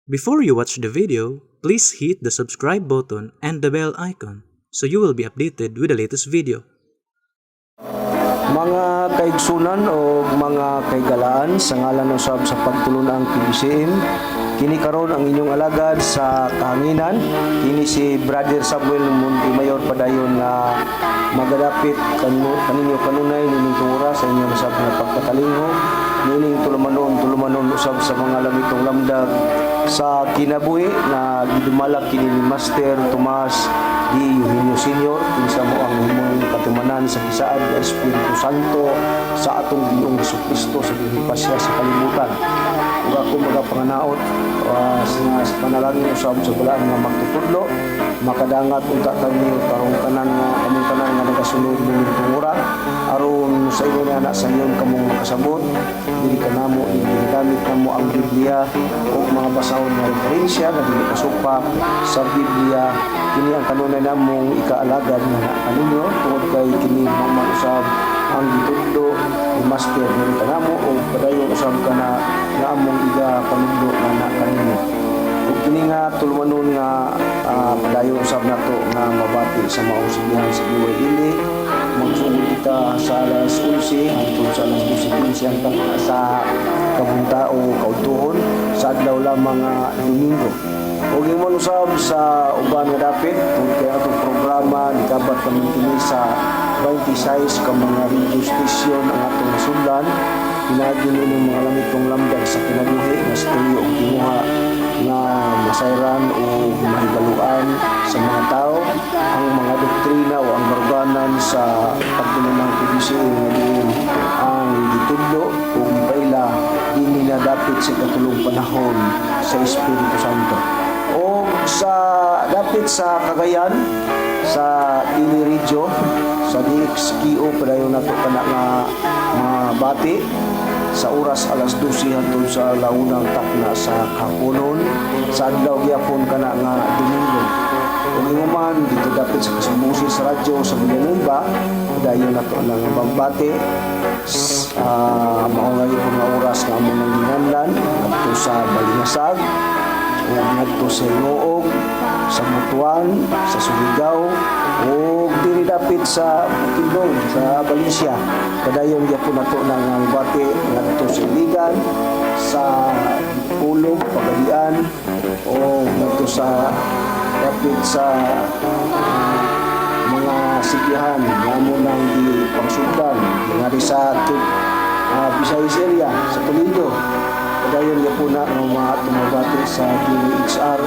Before you watch the video, please hit the subscribe button and the bell icon so you will be updated with the latest video. Mga kaigsunan o mga kaigalaan sa ngalan ng sab sa pagtulunang PBCM, kini karon ang inyong alagad sa kahanginan. Kini si Brother Samuel Montimayor padayon na magadapit kaninyo kanunay nining tura sa inyong sab na pagkatalingho nining tulumanon usab sa mga lamitong lamdag sa kinabuhi na gidumalak kini ni Master Tomas Di Eugenio Senior kinsa mo ang himong katimanan sa gisaad nga Espiritu Santo sa atong Ginoong Jesucristo sa gihipasya sa kalibutan. Ug ako magapanganaot sa panalangin usab sa balaan nga magtutudlo makadangat unta kami karong tanan nga nagasunod ning tungura aron sa inyo na sa inyo kamong makasabot dili kanamo ginagamit kamo ang Biblia o mga basahon nga referensya nga dili kasupa sa Biblia. Kini ang kanunay namong ikaalagad nga kaninyo tungod kay kini mausab ang gitudlo ni Master ng kanamo o padayon usab ka na among iga panudlo na kaninyo. Ug kini nga tulumanon nga padayon usab nato nga mabati sa maong silbihan sa buhay dili magsugod kita sa alas 11 hangtod sa alas 12:15 hangtod sa kabunta o kaudtuhon sa adlaw lamang nga Domingo. Ug imong usab sa uban nga dapit ug kay atong programa nikabat kami kini sa 26 ka mga radio station ang atong nasundan pinagi ni mga lamitong lamdag sa kinabuhi nga storya ug tinuha nga masayran o mahibaluan sa mga tao ang mga doktrina o ang barbanan sa pagtulunang PBCM nga diin ang gitudlo o gipaila dinhi na dapit sa katulong panahon sa Espiritu Santo. O sa dapit sa Cagayan sa Dili Regio sa DXKO padayon nato kana nga mabati sa oras alas 12 hangtod sa launang takna sa kapunon sa adlaw gyapon kana nga Domingo. Ug man dito dapit sa Kasumbusi sa radyo sa Villanueva padayon nato nga magbati mao nga gyapon nga oras nga among nangginganlan adto sa Balingasag o ngadto sa Noog, sa Mutuan, sa Surigao o diri dapit sa Bukidnon, sa Valencia. Padayon gyapon nato nang bati ngadto sa Iligan, sa Pulog, Pagadian o ngadto sa dapit sa mga sigihan namo nang di pangsudan nga sa Visayas area sa Toledo. Padayon gyapon na ang mga tumabati sa DHR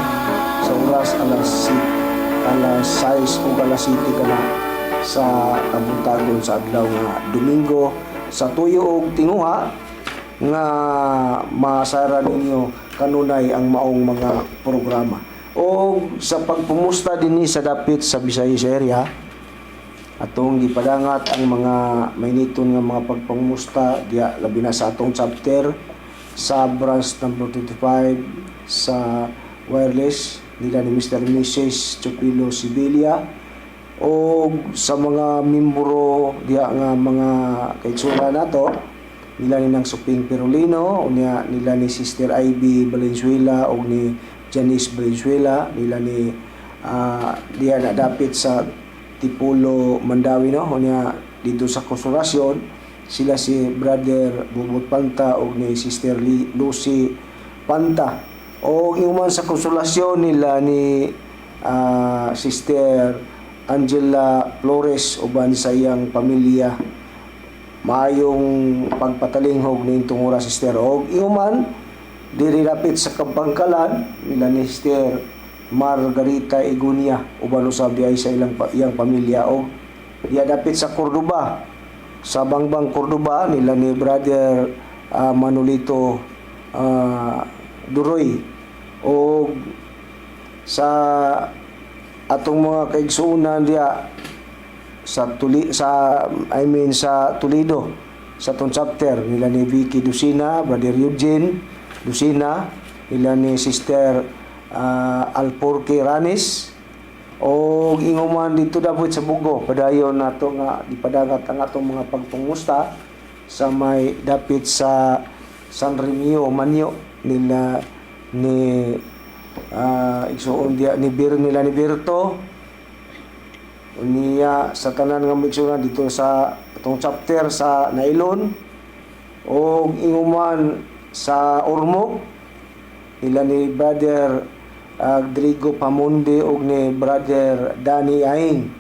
sa oras alas 6 o alas 7 kana sa kabuntagon sa adlaw nga Domingo sa tuyo og tinguha nga masara ninyo kanunay ang maong mga programa. O sa pagpumusta dinhi sa dapit sa Visayas area atong gipadangat ang mga mainiton nga mga pagpangumusta diya labi na sa atong chapter sa branch number 25 sa wireless nila ni Mr. and Mrs. Chupilo Sibilia o sa mga membro diya nga mga kaitsura nato nila ni nang Suping Perolino o nila ni Sister Ivy Valenzuela o ni Janice Valenzuela nila ni diya na dapit sa Tipulo Mandawi no o niya dito sa Konsolasyon sila si Brother Bubot Panta o ni Sister Lucy Panta o iuman sa Konsolasyon nila ni Sister Angela Flores uban sa iyang pamilya maayong pagpatalinghog ning tungura Sister og iuman diri dapit sa Kabangkalan nila ni Sister Margarita Igunia uban usab diay sa iyang pamilya og diya dapit sa Cordoba sa Bangbang Cordoba nila ni Brother Manolito Duroy o sa atong mga kaigsuonan diya sa Toledo sa atong chapter nila ni Vicky Dusina, Brother Eugene Dusina, nila ni Sister Alporque Ranis o inguman dito dapat sa Bugo padayon nato nga ipadagat ang atong mga pagpumusta sa may dapit sa San Remio Manyo nila ni igsuon dia ni nila ni Berto niya sa tanan nga igsuon dito sa atong chapter sa Nailon o inguman sa Ormoc nila ni Brother Rodrigo Pamundi o ni Brother Danny Aing.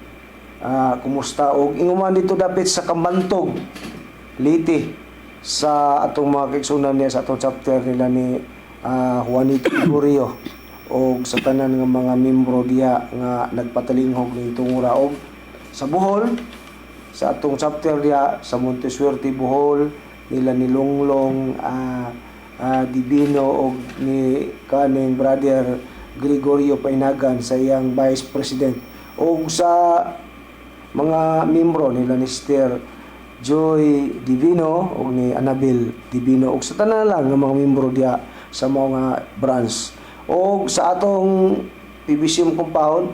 Kumusta og inguman dito dapit sa Kambantog Liti sa atong mga kaigsunan niya sa atong chapter nila ni Juanito Gregorio og sa tanan nga mga membro diya nga nagpatalinghog ning tungura og sa Bohol sa atong chapter diya sa Montesuerte Bohol nila ni Longlong Divino og ni kaning Brother Gregorio Painagan sa iyang Vice President og sa mga membro nila ni Sister Joy Divino o ni Annabel Divino o sa tanan lang ng mga membro diya sa mga branch o sa atong PBCM compound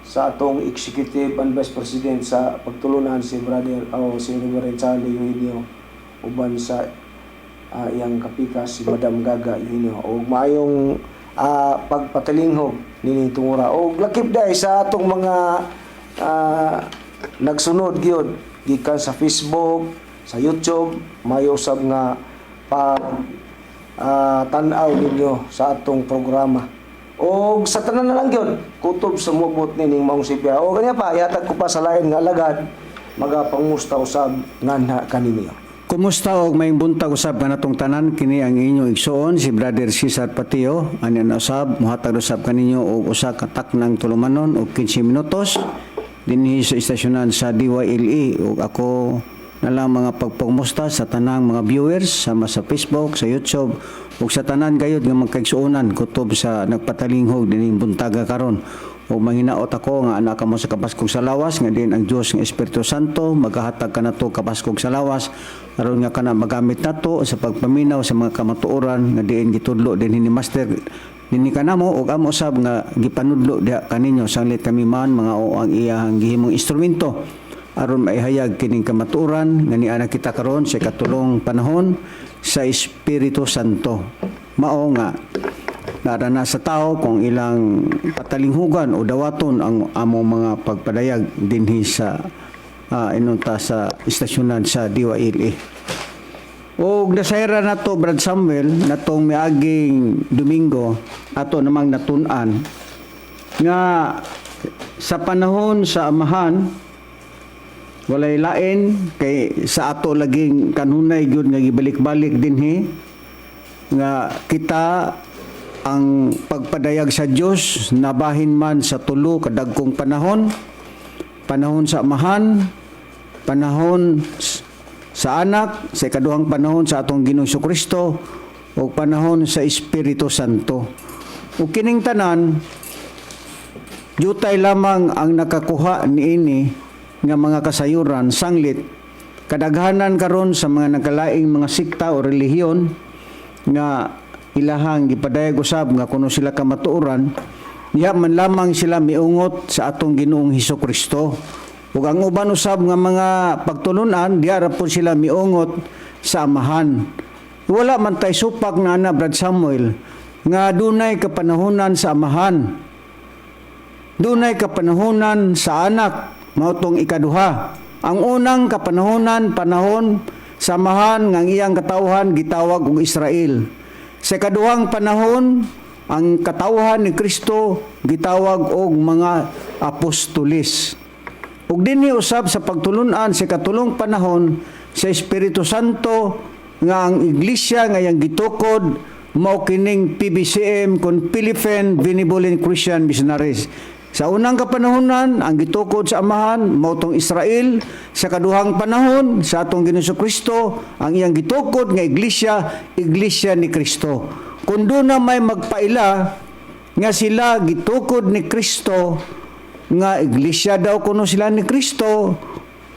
sa atong executive and vice president sa pagtulunan si Brother si Reverend Charlie Eugenio uban sa iyang kapikas si Madam Gaga Eugenio o maayong pagpatalinghog nining tungura o lakip dai sa atong mga nagsunod gyud gikan sa Facebook, sa YouTube, may usab nga tan-aw ninyo sa atong programa. O sa tanan na lang gyud, kutob sa mubot nining maong sipya. O kanya pa yatag ko pa sa lain nga alagad magapangusta usab nganha kaninyo. Kumusta og may buntag usab kanatong tanan kini ang inyong igsuon si Brother Cesar Patio ani na usab mohatag usab kaninyo og usa ka taknang tulumanon og 15 minutos dinhi sa istasyonan sa DYLE ug ako na lang mga pagpumusta sa tanang mga viewers sama sa Facebook, sa YouTube ug sa tanan gayud nga magkaigsuonan kutob sa nagpatalinghog dining buntaga karon ug manghinaot ako nga anak kamo sa kapaskog sa lawas nga din ang Dios nga Espiritu Santo magahatag kanato kapaskog sa lawas aron nga kana magamit nato sa pagpaminaw sa mga kamatuoran nga diin gitudlo dinhi ni Master Nini kanamo og amo usab nga gipanudlo diha kaninyo sanglit kami man mga o ang iyang gihimong instrumento aron maihayag kining kamatuoran nga niana kita karon sa katulong panahon sa Espiritu Santo. Mao nga narana sa tao kung ilang patalinghugan o dawaton ang among mga pagpadayag dinhi sa inunta sa istasyonan sa DYLE. O nasayra na to Brad Samuel natong miaging Domingo ato namang natun-an nga sa panahon sa amahan walay lain kay sa ato laging kanunay gyud nga gibalik-balik dinhi nga kita ang pagpadayag sa Dios nabahin man sa tulo kadagkong panahon sa amahan panahon sa anak, sa ikaduhang panahon sa atong Ginoong Kristo o panahon sa Espiritu Santo. O kining tanan, jutay lamang ang nakakuha niini nga mga kasayuran, sanglit, kadaghanan karon sa mga nagkalaing mga sikta o relihiyon nga ilahang gipadayag usab nga kuno sila kamatuoran, diha man lamang sila miungot sa atong Ginoong Kristo. Ug ang uban usab nga mga pagtulunan diara po sila miungot sa amahan. Wala man tay supak na Brad Samuel nga dunay kapanahunan sa amahan. Dunay kapanahunan sa anak mao tong ikaduha. Ang unang kapanahunan panahon sa amahan nga iyang katawhan gitawag og Israel. Sa ikaduhang panahon ang katawhan ni Kristo gitawag og mga apostolis. Ug dinhi usab sa pagtulunan sa katulong panahon sa Espiritu Santo nga ang iglesia nga yang gitukod mao kining PBCM kun Philippine Benevolent Christian Missionaries. Sa unang kapanahonan ang gitukod sa amahan mao tong Israel, sa kaduhang panahon sa atong Ginoong Kristo ang iyang gitukod nga iglesia ni Kristo. Kun doon na may magpaila nga sila gitukod ni Kristo nga iglesia daw kuno sila ni Kristo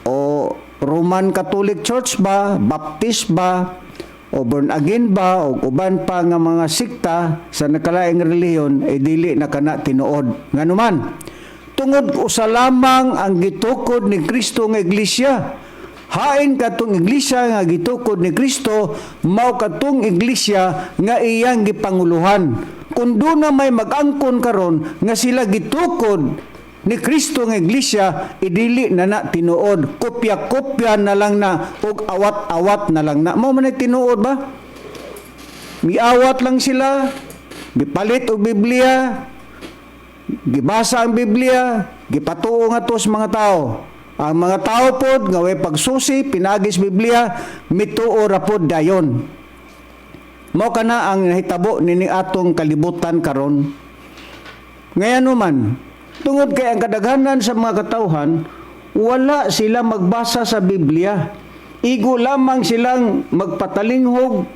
o Roman Catholic Church ba, Baptist ba o born again ba o uban pa nga mga sikta sa nakalaing relihiyon ay dili na kana tinuod nganuman tungod usa lamang ang gitukod ni Kristo nga iglesia Hain katong iglesia nga gitukod ni Kristo, mao katong iglesia nga iyang gipanguluhan. Kung doon na may mag-angkon karon nga sila gitukod ni Kristo nga iglesia, idili na na tinuod. Kopya-kopya na lang na og awat-awat na lang na. Mao man tinuod ba? Miawat lang sila, gipalit og Biblia, gibasa ang Biblia, gipatuo nga to sa mga tao. Ang mga tao pod nga way pagsusi pinagis Biblia, mituo ra pod dayon. Mao kana ang nahitabo nini atong kalibutan karon. Ngayon man, tungod kay ang kadaghanan sa mga katawhan, wala sila magbasa sa Biblia. Igo lamang silang magpatalinghog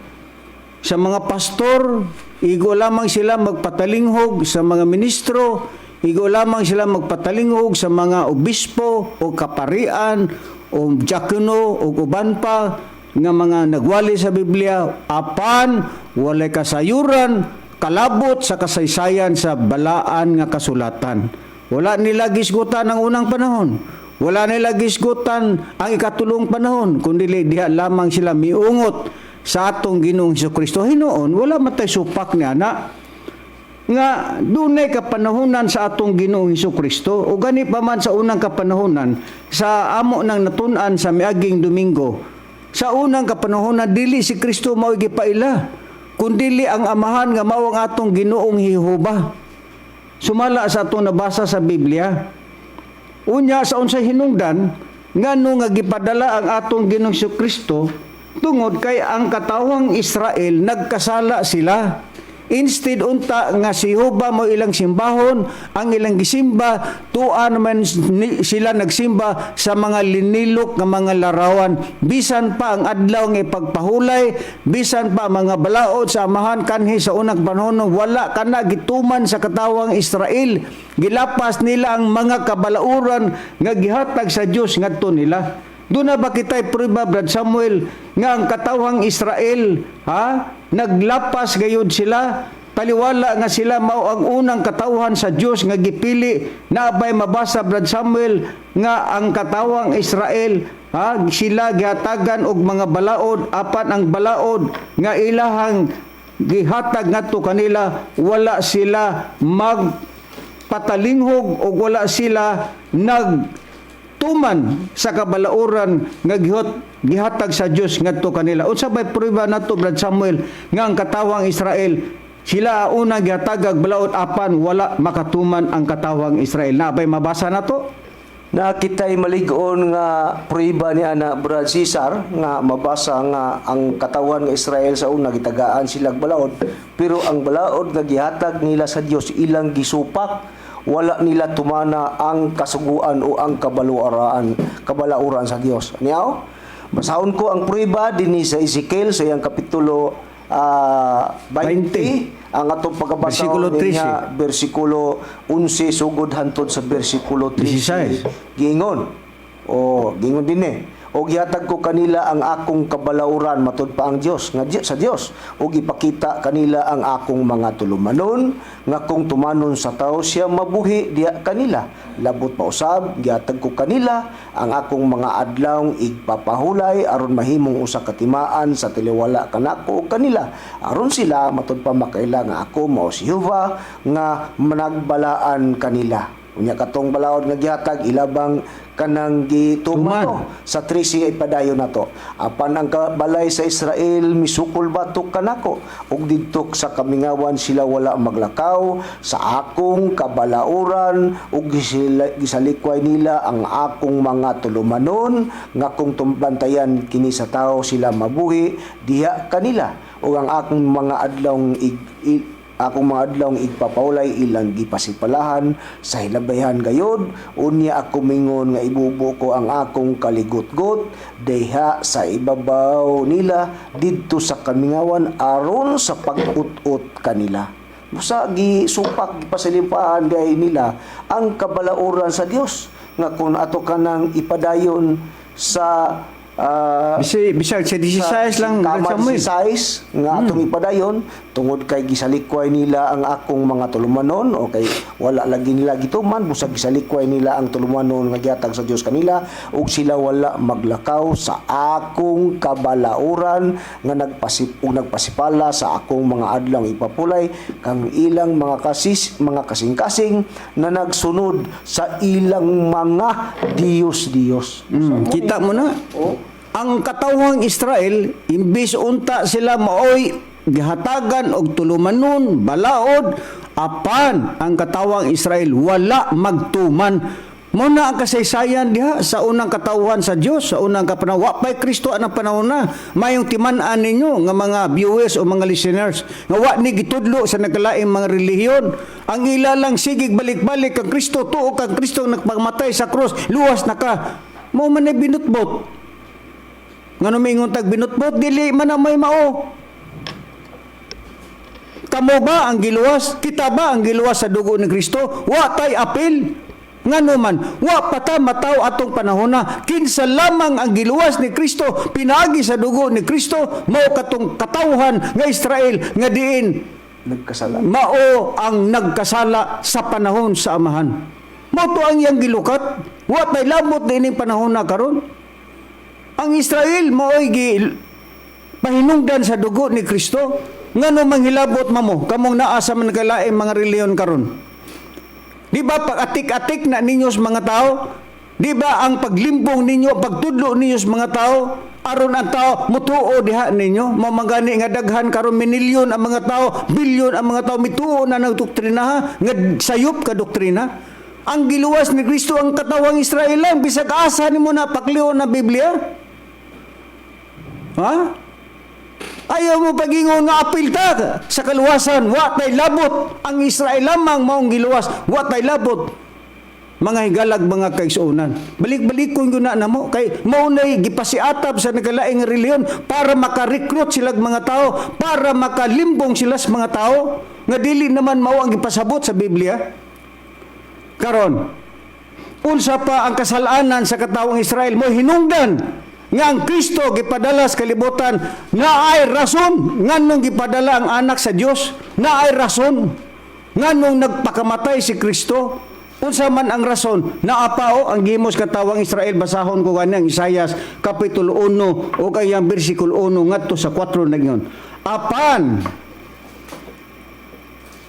sa mga pastor, igo lamang sila magpatalinghog sa mga ministro, igo lamang sila magpatalinghog sa mga obispo o kaparian o diakono o uban pa nga mga nagwali sa Biblia, apan walay kasayuran, kalabot sa kasaysayan sa balaan nga kasulatan. Wala nila gisgutan ang unang panahon. Wala nila gisgutan ang ikatulong panahon, kundi diha lamang sila miungot sa atong Ginoong Jesucristo. Hinoon, wala matay supak ni ana nga dunay kapanahonan sa atong Ginoong Jesucristo o gani pa man sa unang kapanahonan sa amo nang natun-an sa miaging Domingo. Sa unang kapanahonan dili si Kristo mao gipaila, kundi ang amahan nga mao ang atong Ginoong Jehova. Sumala sa atong nabasa sa Biblia. Unya sa unsay hinungdan ngano nga gipadala ang atong Ginoong Jesucristo tungod kay ang katawang Israel nagkasala sila. Instead unta nga si Jehova mo ilang simbahon, ang ilang gisimba, tuan man sila nagsimba sa mga linilok nga mga larawan. Bisan pa ang adlaw nga ipagpahulay, bisan pa mga balaod sa amahan kanhi sa unang panahon, wala kana gituman sa katawang Israel. Gilapas nila ang mga kabalauran nga gihatag sa Dios ngadto nila. Doon na ba kita'y prueba, Brad Samuel, nga ang katawang Israel, naglapas gayud sila, taliwala nga sila mao ang unang katawhan sa Dios nga gipili, na abay mabasa, Brad Samuel, nga ang katawang Israel, sila gihatagan og mga balaod, apan ang balaod nga ilahang gihatag ngadto kanila, wala sila magpatalinghog o wala sila tuman sa kabalauran nga gihatag sa Dios ngadto kanila. Unsa bay prueba nato, Brad Samuel, nga ang katawang Israel sila una gihatag balaod apan wala makatuman ang katawang Israel. Na bay mabasa nato? Nakita'y malig-on nga prueba ni ana Brad Cesar nga mabasa nga ang katawan nga Israel sa una gitagaan silang balaod, pero ang balaod nga gihatag nila sa Dios ilang gisupak, wala nila tumana ang kasuguan o ang kabalauran sa Dios. Niyaw, basahon ko ang prueba dinhi sa Ezekiel sa iyang kapitulo 20, ang atong pagkabasa niya bersikulo 11 sugod hantod sa bersikulo 13. Gingon din o gihatag ko kanila ang akong kabalauran matud pa ang Dios nga sa Dios o gipakita kanila ang akong mga tulumanon nga kung tumanon sa tao siya mabuhi diya kanila. Labot pa usab gihatag ko kanila ang akong mga adlawng igpapahulay aron mahimong usa ka timaan sa tiliwala kanako o kanila aron sila matud pa makaila nga ako mao si Jehova nga managbalaan kanila. Unya katong balaod nga gihatag ilabang kanang gituman sa 13 ipadayon nato. Apan ang balay sa Israel misukol batok kanako ug didto sa kamingawan sila wala maglakaw sa akong kabalauran ug gisalikway nila ang akong mga tulumanon nga kung tumbantayan kini sa tao sila mabuhi diha kanila ug ang akong mga adlawng igpapaulay ilang gipasipalahan sa hilabayhan gayod. Unya ako mingon nga ibubo ko ang akong kaligutgot deha sa ibabaw nila didto sa kamingawan aron sa pag-ut-ut kanila. Busa gisupak gipasalimpaan day nila ang kabalauran sa Dios nga kung ato kanang ipadayon sa bisag sa 16 lang Samuel nga atong ipadayon tungod kay gisalikway nila ang akong mga tulumanon o kay wala lagi nila gituman busag gisalikway nila ang tulumanon nga gihatag sa Dios kanila ug sila wala maglakaw sa akong kabalauran nga nagpasipala sa akong mga adlaw ipapulay kang ilang mga kasing-kasing na nagsunod sa ilang mga Diyos. Kita mo na? Oh. Ang katawhang Israel, imbis unta sila maoy gihatagan og tulumanon, balaod, apan ang katawhang Israel wala magtuman. Muna ang kasaysayan diha sa unang katawhan sa Dios, sa unang kapanahon. Wa pa'y Kristo anang panahon na. Mayong timan-an ninyo nga mga viewers o mga listeners nga wa ni gitudlo sa nagkalaing mga relihiyon. Ang ila lang sigig balik-balik kang Kristo, tuo kang Kristo nagpagmatay sa krus, luwas na ka. Mao man ay binutbot. Nga numingon tag binutbot, dili man na may mao. Kamo ba ang giluwas? Kita ba ang giluwas sa dugo ni Kristo? Wa tay apil. Nga naman, wa pata mataw atong panahon na. Kinsa lamang ang giluwas ni Kristo, pinaagi sa dugo ni Kristo, mao katong katawhan nga Israel, nga diin Nagkasala. mao ang nagkasala sa panahon sa amahan. Mao to ang iyang gilukat. Wa tay lamot diining panahon na karon. Ang Israel mao'y pahinungdan sa dugo ni Kristo. Ngano manghilabot mamo kamong naa sa managalaing mga reliyon karon? Di ba pag-atik-atik na ninyo sa mga tao? Di ba ang paglimbong ninyo, pagtudlo ninyo sa mga tao? Aron ang tao mutuo diha ninyo, mamagani nga daghan karon minilyon ang mga tao, bilyon ang mga tao mituo na ng doktrina nga sayop ka doktrina. Ang giluwas ni Kristo ang katawang Israel lang bisag asa nimo na pakliw na Biblia. Ha? Ayaw mo pagingon nga apil ta sa kaluwasan, wa tay labot. Ang Israel lamang maong giluwas, wa tay labot. Mga higalag, mga kaigsuonan. Balik-balik kung yun na mo. Kay maunay gipasiatab sa nagalaing reliyon para makarecruit silang mga tao, para makalimbong sila sa mga tao, nga dili naman mao ang gipasabot sa Biblia. Karon, unsa pa ang kasalanan sa katawang Israel mo hinungdan nga ang Kristo gipadala sa kalibutan na ay rason nganong gipadala ang anak sa Dios, na ay rason nganong nagpakamatay si Kristo. Unsa man ang rason naapao ang gimos katawang Israel. Basahon ko gani ang Isayas kapitulo 1 o kayang bersikulo 1 ngadto sa 4 na gyon. Apan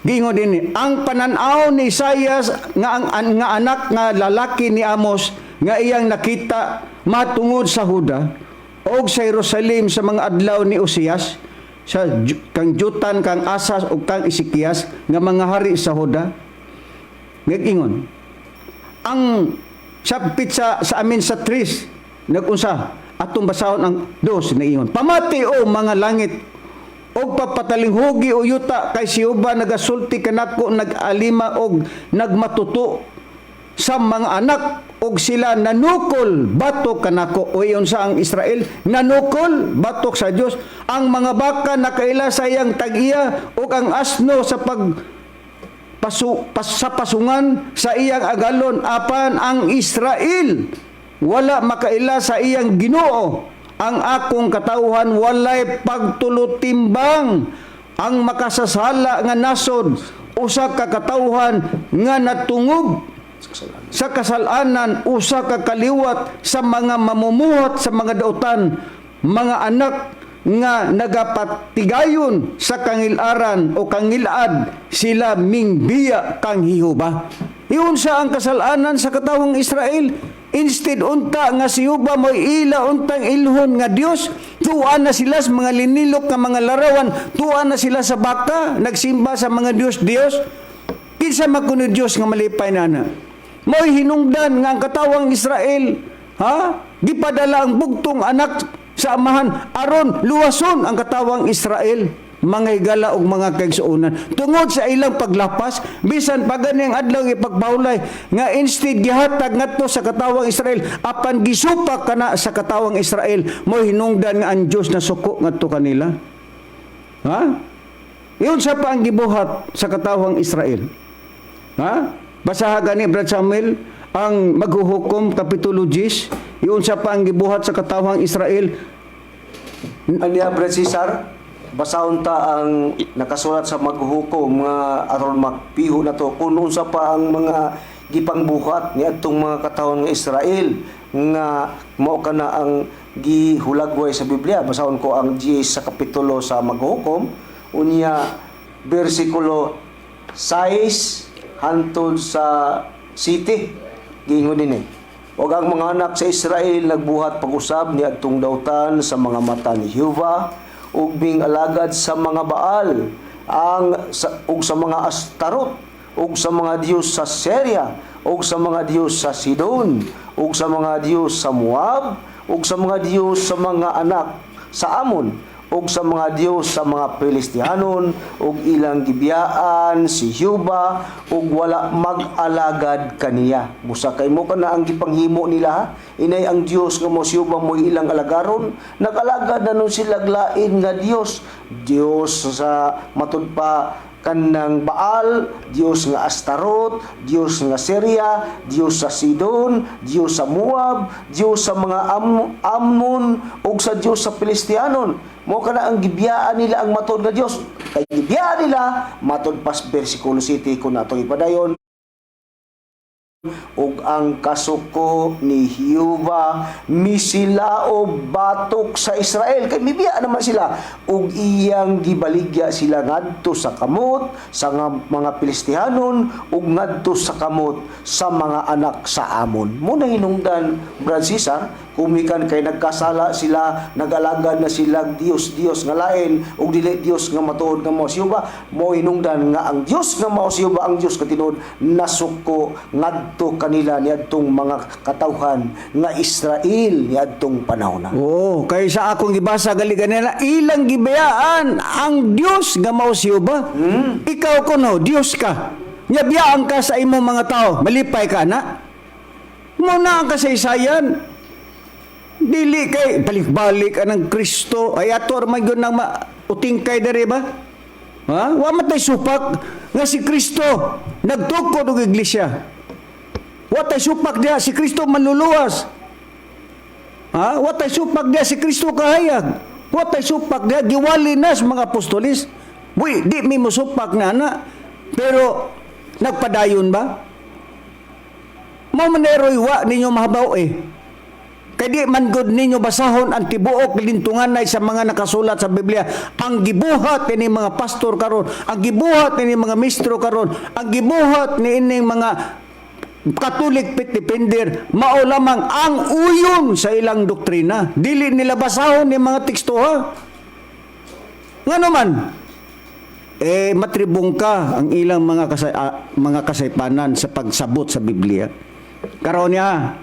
gingo din ang pananaw ni Isayas nga ang nga anak nga lalaki ni Amos nga iyang nakita matungod sa Huda o sa Jerusalem sa mga adlaw ni Uzias, sa kang Jutan, kang Asas o kang Ezekias nga mga hari sa Huda. Ngagingon ang sapit sa amin sa 3 nagunsa atong basahon ang 2 na ingon, pamati o mga langit og papatalinghugi o yuta kay siuba nagasulti kanako, nag-alima og nagmatuto sa mga anak og sila nanukol batok kanako. O iyon sa ang Israel nanukol batok sa Dios. Ang mga baka nakaila sa iyang tag-iya og ang asno sa sa pasungan sa iyang agalon. Apan ang Israel wala makaila sa iyang Ginoo. Ang akong katawhan walay pagtulutimbang. Ang makasasala nga nasod usa ka katawhan nga natungog sa kasalanan, usa ka kaliwat sa mga mamumuhat sa mga dautan, mga anak nga nagapatigayon sa kangilaran o kangilad, sila mingbiya kang hihuba. Iyon sa ang kasalanan sa katawang Israel. Instead unta nga siuba mo'y ila untang ilhon nga Dios, tuan na sila sa mga linilok nga mga larawan, tuan na sila sa baka, nagsimba sa mga Diyos. Kinsa makunod Dios nga malipay nana? Mo'y hinungdan nga ang katawang Israel, gipadala ang bugtong anak sa amahan aron luwason ang katawang Israel. Mga higala og mga kaigsuonan tungod sa ilang paglapas, bisan pa gani ang adlaw ipagpaulay nga instead gihatag ngadto sa katawang Israel, apan gisupak kana sa katawang Israel, mo'y hinungdan nga ang Dios na suko ngadto kanila. Iyon sa pa ang gibuhat sa katawang Israel. Basaha gani Brad Samuel ang maghuhukom kapitulo 10. Iyon sa pa ang gibuhat sa katawang Israel. Aniya Brad Cesar, basahon ta ang nakasulat sa maghukom nga aron makpiho na to kung unsa pa ang mga gipangbuhat ni adtong mga katawhan nga Israel nga mao kana ang gihulagway sa Biblia. Basahon ko ang 10 sa kapitulo sa maghukom unya bersikulo 6 hantod sa 7 giingon dinhi. Og ang mga anak sa Israel nagbuhat pag-usab ni adtong dawtan sa mga mata ni Jehova ug bing alagad sa mga Baal ug sa mga Astarot ug sa mga Diyos sa Syria ug sa mga Diyos sa Sidon ug sa mga Diyos sa Moab ug sa mga Diyos sa mga anak sa Amon ug sa mga Diyos sa mga Pilistihanon ug ilang gibiyaan si Jehova ug wala mag-alagad kaniya. Busa kay mo kana ang gipanghimo nila ha? Inay ang Diyos nga mo si Jehova mo ilang alagaron, nag-alagad na nun sila lain nga Diyos. Diyos sa matud pa kanang Baal, Diyos nga Astarot, Diyos nga Syria, Diyos sa Sidon, Diyos sa Moab, Diyos sa mga Ammon ug sa Diyos sa Pilistianon. Mo kana ang gibiyaan nila ang matod nga Diyos. Kay gibiyaan nila matod pas bersikulo 7 kun atong ipadayon ug ang kasuko ni Jehova misilao batok sa Israel kay mibiya naman sila ug iyang gibaligya sila ngadto sa kamot sa mga Pilistihanon ug ngadto sa kamot sa mga anak sa Amon. Muna hinungdan Brad Cesar kumikan kay nagkasala sila, nag-alagad na sila Dios nga lain ug dili Dios nga matuod nga mao si Jehova. Mo hinungdan nga ang Dios nga mao si Jehova ang Dios nga tinuod nasuko ngadto kanila niadtong mga katawhan nga Israel niadtong panahon na. Oo, kay sa akong gibasa gali kanila ilang gibayaan ang Dios nga mao si Jehova. Ikaw kuno Dios ka. Nya biyaan ka sa imong mga tao, malipay ka na. Mo na ang kasaysayan. Dili kay balik-balik anang Kristo ay ator man gyud nang utingkay dere ba? Ha? Wa matay supak nga si Kristo nagtukod og iglesia. Wa tay supak diha si Kristo manluluwas. Ha? Wa tay supak diha si Kristo kahayag. Wa tay supak diha giwali na sa mga apostolis. Di mi mo supak na ana. Pero nagpadayon ba? Mao man wa ninyo mahabaw Kay di man gud ninyo basahon ang tibuok lintunganay sa mga nakasulat sa Biblia. Ang gibuhat ni mga pastor karon, ang gibuhat ni mga mistro karon, ang gibuhat ni ining mga Catholic pitipindir, mao lamang ang uyon sa ilang doktrina. Dili nila basahon ni mga teksto ha. Ngano man? Matribong ka ang ilang mga kasaypanan sa pagsabot sa Biblia. Karon niya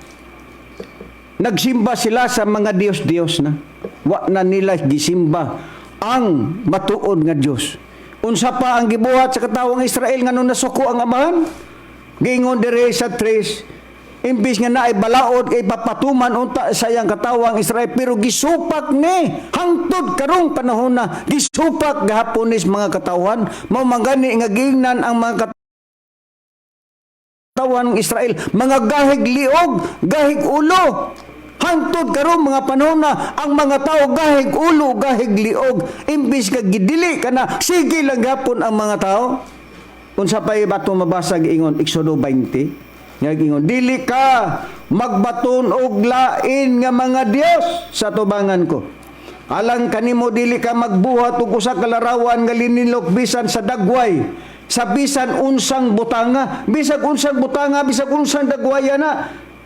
nagsimba sila sa mga Diyos-Diyos na. Wa na nila gisimba ang matuod nga Diyos. Unsa pa ang gibuhat sa katawang Israel nga nung nasuko ang amahan? Giingon dire sa 3, imbis nga naay balaod kay papatuman unta sayang katawang Israel pero gisupak ni hangtod karong panahon na gisupak gahapon nis mga katawhan mao mangani nga gingnan ang mga katawhan ng Israel mga gahig liog, gahig ulo. Hangtod karon mga panahon na ang mga tao gahig ulo, gahig liog. Imbis ka gidili ka na, sige lang gapon ang mga tao. Kung sa pa'y bato mabasag ingon, Exodo 20, nga ingon, dili ka magbaton og lain nga mga Dios sa tubangan ko. Alang kanimo dili ka magbuhat og usa ka larawan nga linilok bisan sa dagway. Sa bisan unsang butanga, bisag unsang butanga, bisag unsang dagwaya na.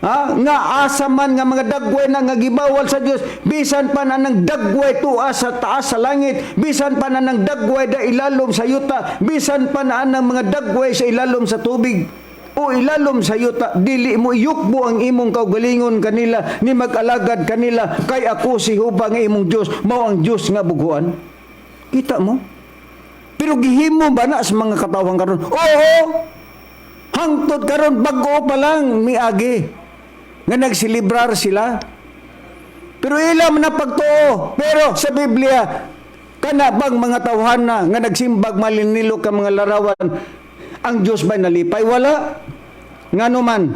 Nga asaman nga mga dagway na nga gibawal sa Dios, bisan pa na ng dagway tuwa sa taas sa langit, bisan pa na ng dagway da ilalom sa yuta, bisan pa na ng mga dagway sa ilalom sa tubig o ilalom sa yuta, dili mo iyukbo ang imong kaugalingon kanila ni mag-alagad kanila kay ako si Jehova nga imong Dios, mao ang Dios nga buguan. Kita mo? Pero gihimo ba na sa mga katawhan karon? Oo. Hangtod karon bag-o pa lang miagi nga nagsilibrar sila. Pero ilam na pagtuo. Pero sa Biblia, kana bang mga tawhana nga nagsimbag malinilok ka mga larawan, ang Diyos ba nalipay? Wala. Ngano man,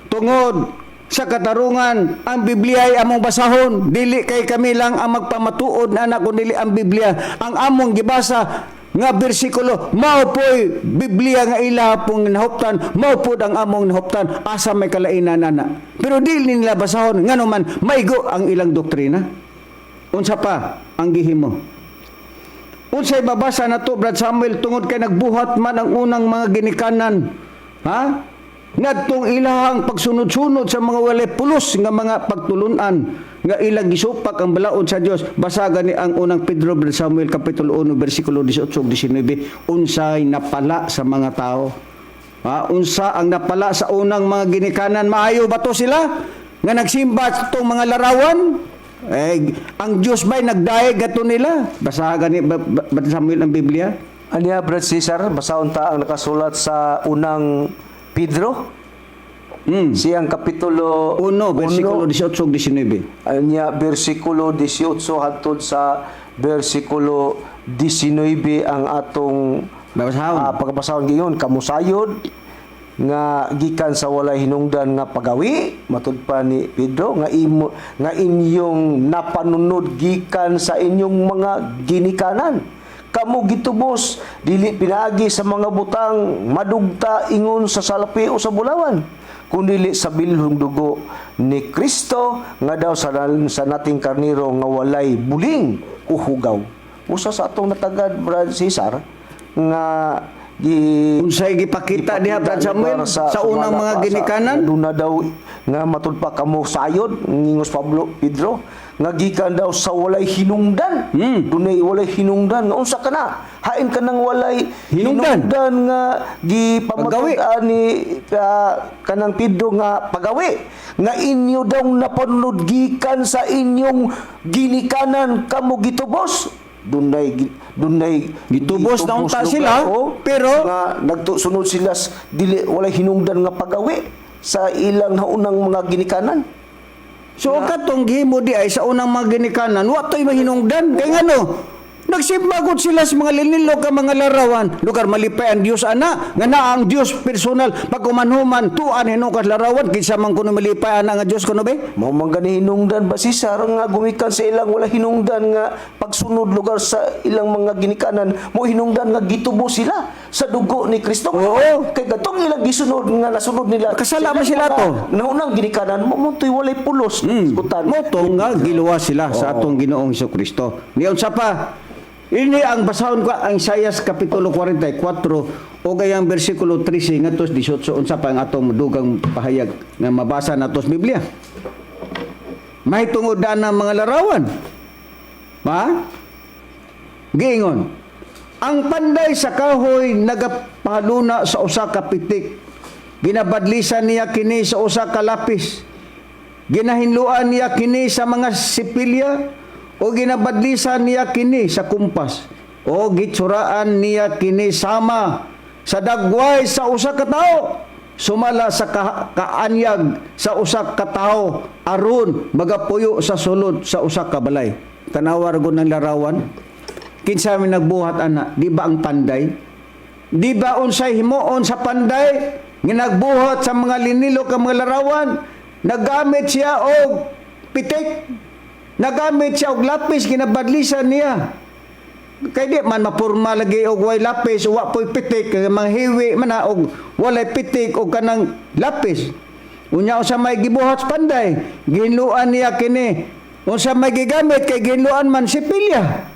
tungod sa katarungan ang Biblia ay among basahon, dili kay kami lang ang magpamatuod na anak kundi ang Biblia ang among gibasa nga bersikulo mao po'y Biblia nga ila pong nahuptan, mao pod ang among nahuptan, asa may kalainan ana. Pero dili nila basahon ngano man maigo ang ilang doktrina. Unsa pa ang gihimo? Unsay babasa nato Brad Samuel tungod kay nagbuhat man ang unang mga ginikanan, ha? Ngadtong ilahang pagsunod-sunod sa mga walay pulos nga mga pagtulunan nga ilang gisupak ang balaod sa Dios. Basagan ni ang unang Pedro Brad Samuel kapitulo 1 bersikulo 18-19, unsay napala sa mga tao. Unsa ang napala sa unang mga ginikanan? Maayo ba to sila nga nagsimba tong mga larawan? Ang Dios ba'y nagdaig gato nila? Basagan ni Brad Samuel ang Biblia. Aniya, Brad Cesar, basahon ta ang nakasulat sa unang Pedro, siyang kapitulo 1, bersikulo 18-19. Anya, versikulo 18 hangtod sa versikulo 19 ang atong pagkabasahon giyon. Kamusayod nga gikan sa walay hinungdan nga pagawi, matud pa ni Pedro, nga inyong napanunod gikan sa inyong mga ginikanan. Kamu gitubos dili pinaagi sa mga butang madugta ingon sa salapi o sa bulawan, kundi sa bilhong dugo ni Kristo nga daw sa nating karniro nga walay buling o hugaw. Usa sa atong natagad Brad Cesar nga unsay gipakita diha Brad Samuel sa unang mga ginikanan, duna daw nga matud pa kamo sayod ngingos Pedro nga gikan daw sa walay hinungdan. Dunay walay hinungdan nga unsa kana? Hain ka nang walay hinungdan nga gipamatudan ni kanang Pedro nga pagawi nga inyo daw napanunod gikan sa inyong ginikanan kamo gitubos. Dunay gitubos na unta sila, pero nga nagsunod sila dili walay hinungdan nga pagawi sa ilang naunang mga ginikanan. So katong gihimo di ay sa unang mga ginikanan, wa to'y mahinungdan. Kay ngano? Nagsimbagot sila sa mga linilo ka mga larawan. Lugar malipay ang Dios ana, nga naa ang Dios personal. Pag kumanhuman, tuan hinukas larawan, kinsa man kuno malipay ana nga Dios kuno be? Mao man gani hinungdan ba si Sar nga gumikan sa ilang wala hinungdan nga pagsunod lugar sa ilang mga ginikanan, mo hinungdan nga gitubo sila sa dugo ni Kristo. Oo. Kay gatong ilang gisunod nga nasunod nila. Kasalaman sila to. Naunang ginikanan mo to'y walay pulos. Iskutan. Motong nga giluwa sila sa atong Ginoong Hesukristo. Niyon sa pa, ini ang basahon ko ang Isaias kapitulo 44 o gayang bersikulo 13 ngadto 18 unsa pa ang atong dugang pahayag nga mabasa nato sa Biblia. Mahitungod ang mga larawan. Giingon, ang panday sa kahoy nagapahaluna sa usa ka pitik. Ginabadlisan niya kini sa usa ka lapis. Ginahinluan niya kini sa mga sipilya o ginabadlisan niya kini sa kumpas o gitsuraan niya kini sama sa dagway sa usa ka tawo, sumala sa kaanyag sa usa ka tawo aron magapuyo sa sulod sa usa ka balay. Tanawar gud ng larawan. Kinsa man nagbuhat ana, di ba ang panday? Di ba unsay himuon sa panday nga nagbuhat sa mga linilo ka mga larawan? Nagamit siya og pitik. Nagamit siya og lapis, ginabadlisan niya. Kay di man mapurma lagi og way lapis, wa po'y pitik, mga hiwi man og walay pitik og kanang lapis. Unya usa may gibuhat panday, ginluan niya kini. Unsa may gigamit kay ginluan man sipilya.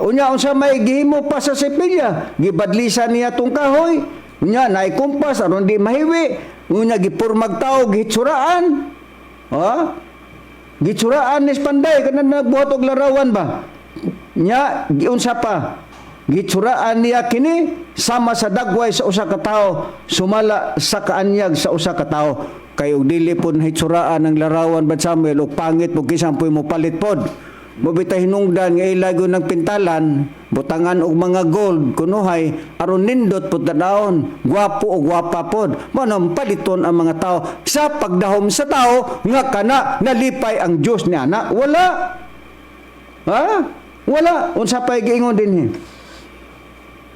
Unya unsa may gihimo pa sa sipilya, gibadlisan niya tong kahoy. Unya naay kumpas aron di mahiwi. Unya gipurmag tawo gitsuraan. Gitsuraan ni panday kanang nagbuhat og larawan ba. Nya giunsa pa? Gitsuraan niya kini sama sa dagway sa usa ka tawo, sumala sa kaanyag sa usa ka tawo. Kay og dili pod hitsuraan ang larawan Brad Samuel og pangit mo kisan po'y mo palit pod. Mobita hinungdan nga ilago ng pintalan, butangan og mga gold kunuhay aron nindot pud tanaon, gwapo o gwapa pod. Manam paliton ang mga tao sa pagdahom sa tao nga kana nalipay ang Dios ni ana. Wala. Wala. Unsa pay giingon dinhi?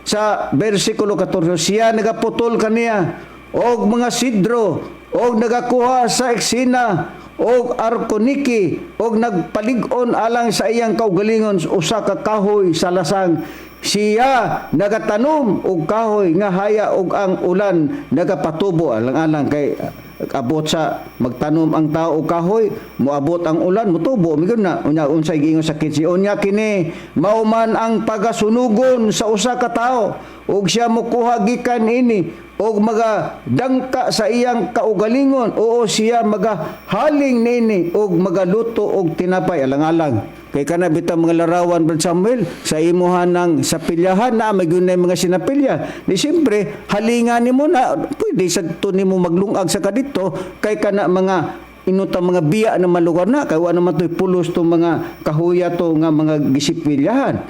Sa bersikulo 14, siya nagaputol kaniya og mga sidro og nagakuha sa eksena og arkoniki og nagpalig-on alang sa iyang kaugalingon usa ka kahoy sa lasang. Siya nagatanom og kahoy nga haya og ang ulan nagapatubo alang-alang kay abot sa magtanom ang tao og kahoy moabot ang ulan motubo migon na unya unsay giingon sa 15 unya kini mao man ang pagasunugon sa usa ka tao ug siya mokuha gikan ini og magadangka sa iyang kaugalingon oo siya magahaling nini og magaluto og tinapay alang-alang. Kay kana bitaw mga larawan Brad Samuel sa imuhan ng sa pilyahan na may gunay mga sinapilya. Di siyempre halingan nimo na pwede sagto nimo maglungag sa kadito kay kana mga inutang mga biya na malugar na kay wa naman toy pulos to mga kahuya to nga mga gisipilyahan.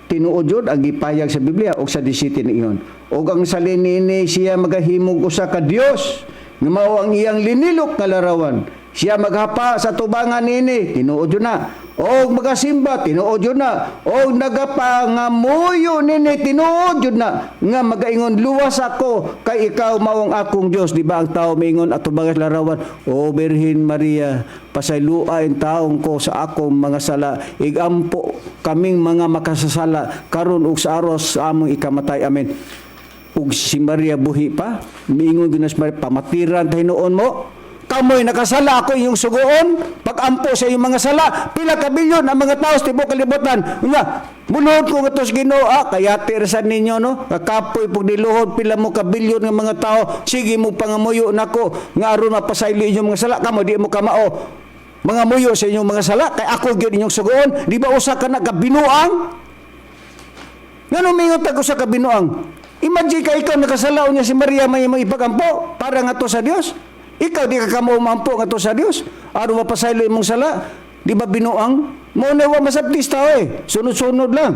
Tinuod jud ang gipayag sa Biblia og sa 17 niingon. Og ang salinini siya magahimog usa ka Dios nga mao ang iyang linilok nga larawan. Siya maghapa sa tubangan nini, tinuod yun na. O magasimba, tinuod yun na. O nagapangamuyo nini, tinuod yun na. Nga magaingon, luwas ako, kay ikaw maong akong Diyos. Di ba ang tao maingon at tubangan larawan, O Birhen Maria, pasayluain taong ko sa akong mga sala. Igampo kaming mga makasasala, karon og sa aros sa among ikamatay. Amen. Ug si Maria buhi pa, miingon ginas Maria, pamatiran tayo noon mo. Kamoy nakasala ako inyong sugoon, pag-ampo sa iyong mga sala, pila ka bilyon ang mga tao sa tibok kalibutan. Nga, munuhod ko nga tos Ginoo, kaya tirasan ninyo, no? Kakapoy pag niluhod, pila mo ka bilyon ng mga tao, sige mo pangamuyo nako, nga aron mapasaylo inyong mga sala, kamo di mo kamao. Mga muyo sa inyong mga sala, kay ako gyud inyong sugoon, di ba usa ka na kabinuang? Ngano mingon tag usa ka binuang? Imagine ka ikaw nakasala niya si Maria may ipagampo para nga to sa Dios. Ikaw di ka kamo umampo nga to sa Dios. Aron mapasaylo imong sala, di ba binuang? Mao na wa masabtis tao sunod-sunod lang.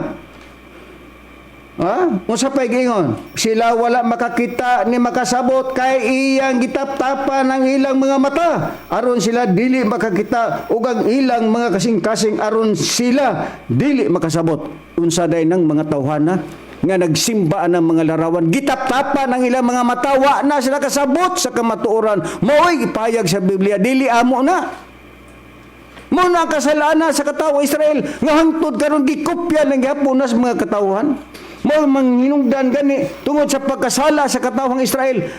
Unsa pay gingon? Sila wala makakita ni makasabot kay iyang gitaptapan ang ilang mga mata. Aron sila dili makakita ug ang ilang mga kasing-kasing aron sila dili makasabot. Unsa day nang mga tawhana nga nagsimba ng mga larawan, gitap-tapan ang ilang mga mata, wa na sila kasabot sa kamatuoran. Mao'y ipayag sa Biblia, dili amo na. Muna ang kasalanan sa katawo Israel, nga hangtod karon gikopya ng Japonas mga katawhan. Mao manghinungdan gani tungod sa pagkasala sa katawang Israel.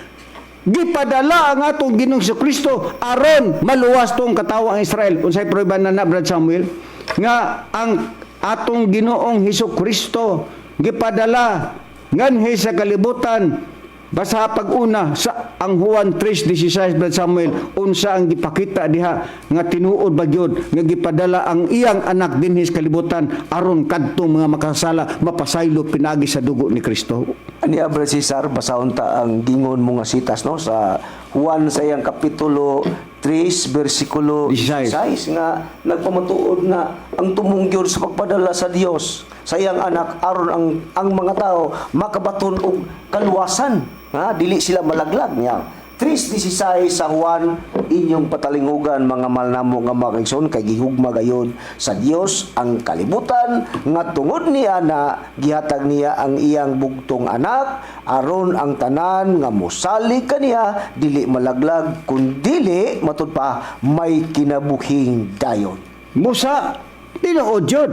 Gipadala ang atong Ginoong Jesucristo aron maluwas tong katawang Israel. Unsay prueba na Brad Samuel nga ang atong Ginoong Jesucristo gipadala nganhi sa kalibutan basa pag-una sa ang Juan 3:16 Brad Samuel unsa ang gipakita diha nga tinuod ba gyud nga gipadala ang iyang anak dinhi sa kalibutan aron kadtong mga makasala mapasaylo pinagi sa dugo ni Kristo. Ani Brad Cesar basahon ta ang gingon mo nga sitas no sa Juan sa iyang kapitulo 3 versikulo 16 nga nagpamatuod nga ang tumunggyod sa pagpadala sa Dios sa iyang anak aron ang mga tao makabaton og kaluwasan dili sila malaglag niya. 3:16 sa Juan inyong patalingugan mga malnamo nga makaigsoon kay gihugma gayon sa Dios ang kalibutan nga tungod niya na gihatag niya ang iyang bugtong anak aron ang tanan nga mosalig kaniya dili malaglag kundi matud pa may kinabuhing dayon. Musa tinuod jud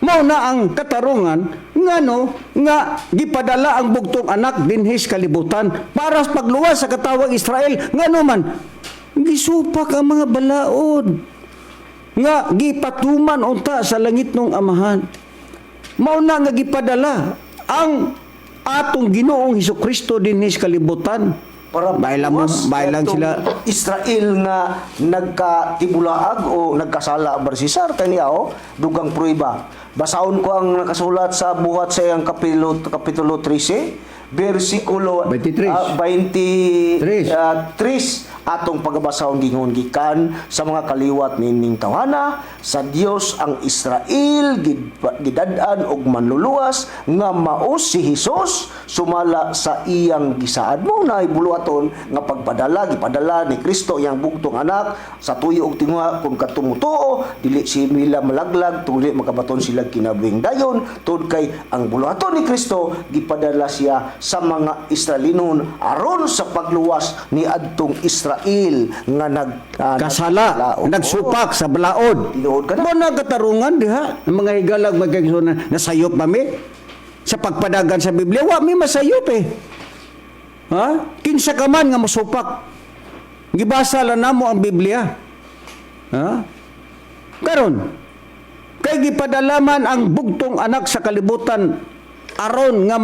mao na ang katarungan ngano nga gipadala ang bugtong anak dinhi sa kalibutan para sa pagluwas sa katawang Israel ngano man gisupak ang mga balaod nga gipatuman unta sa langit ng amahan. Mao na nga gipadala ang atong Ginoong Hesukristo dinhi sa kalibutan para bailang sila Israel nga nagkatibulaag o nagkasala Barsisar kaniya dugang prueba. Basahon ko ang nakasulat sa buhat sa iyang kapitulo 13 versikulo 23 atong pagbasahon gingon gikan sa mga kaliwat nining tawhana sa Dios ang Israel gidad-an og manluluwas nga mao si Hesus sumala sa iyang gisaad mo na ibuluhaton nga gipadala ni Kristo iyang bugtong anak sa tuyo og tinguha kung katumutuo dili sila malaglag tuli makabaton sila kinabuhing dayon tud kay ang buluhaton ni Kristo gipadala siya sa mga Israelinon aron sa pagluwas ni adtong Israel Israel nga Kasala, nagsupak sa balaod. Tinuod ka na. Mo nagatarungan diha ang mga higalag magkagsunan nasayop ba mi sa pagpadagan sa Biblia wa mi masayop eh. Ha? Kinsa ka man nga mosupak. Gibasa lang namo ang Biblia. Ha? Karon kay gipadalaman ang bugtong anak sa kalibutan aron nga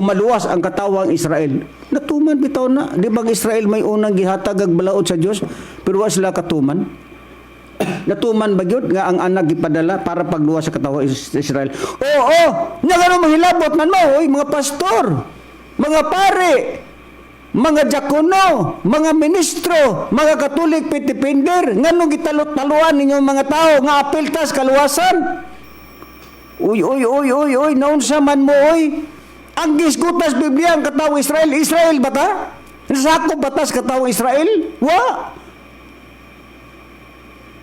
maluwas ang katawang Israel. Natuman bitaw na. Di bang Israel may unang gihatag ag balaod sa Dios pero wa sila katuman? Natuman ba gyud nga ang anak gipadala para pagluwas sa katawang Israel? Oo, nya gano mahilabot man mo, oy, mga pastor, mga pare, mga diakono, mga ministro, mga Katolik pitipender, nganong gitalot-taluan ninyo mga tao nga apiltas kaluwasan? Uy, naunsa man mo, oy. Ang gisgutas Biblia ang katawang Israel. Israel ba ta? Nasakop batas katawang Israel? Wa.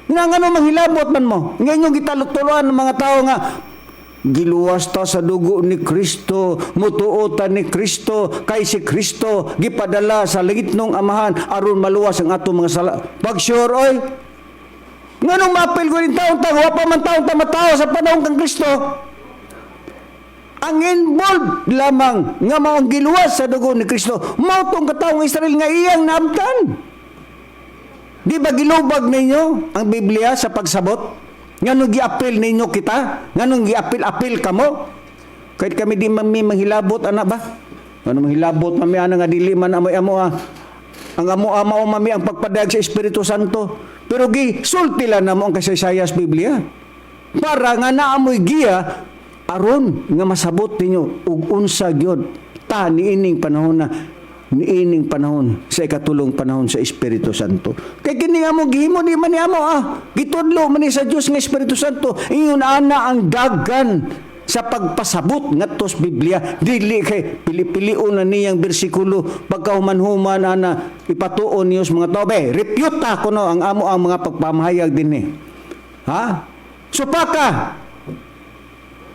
Nga ano manghilabot man mo? Ngayon gitalot-tuluan ng mga tao nga giluwas ta sa dugo ni Kristo, mutuotan ni Kristo, kay si Kristo gipadala sa langitnong amahan aron maluwas ang atong mga sala. Pag sure, oy. Nganong mapil ko rin taon wa pa man taon matao sa panahon kang Kristo. Ang involved lamang nga maong giluwas sa dugo ni Kristo. Mao tong katawang Israel nga iyang naabtan. Di ba gilubag ninyo ang Biblia sa pagsabot? Nganong giapil ninyo kita? Nganong giapil-apil kamo? Kahit kami di mami manghilabot, anak ba? Ano manghilabot, mami, ana nga dili man amoy amo ang amo-ama o mami ang pagpadag sa Espiritu Santo. Pero sultila na mo ang kasaysayas Biblia. Para nga naamoy giya, aron nga masabot ninyo ug unsa gyud ta niining panahon sa ikatulong panahon sa Espiritu Santo. Kay kini nga mo gihimo di man ni amo gitudlo man ni sa Dios nga Espiritu Santo ingon ana ang dagan sa pagpasabot ngadto sa Biblia. Dili kay pili-pilion na niyang bersikulo pagkahuman-human ana ipatuon niyo sa mga tao be refute ta kuno ang amo ang mga pagpamahayag dinhi. Ha? Supaka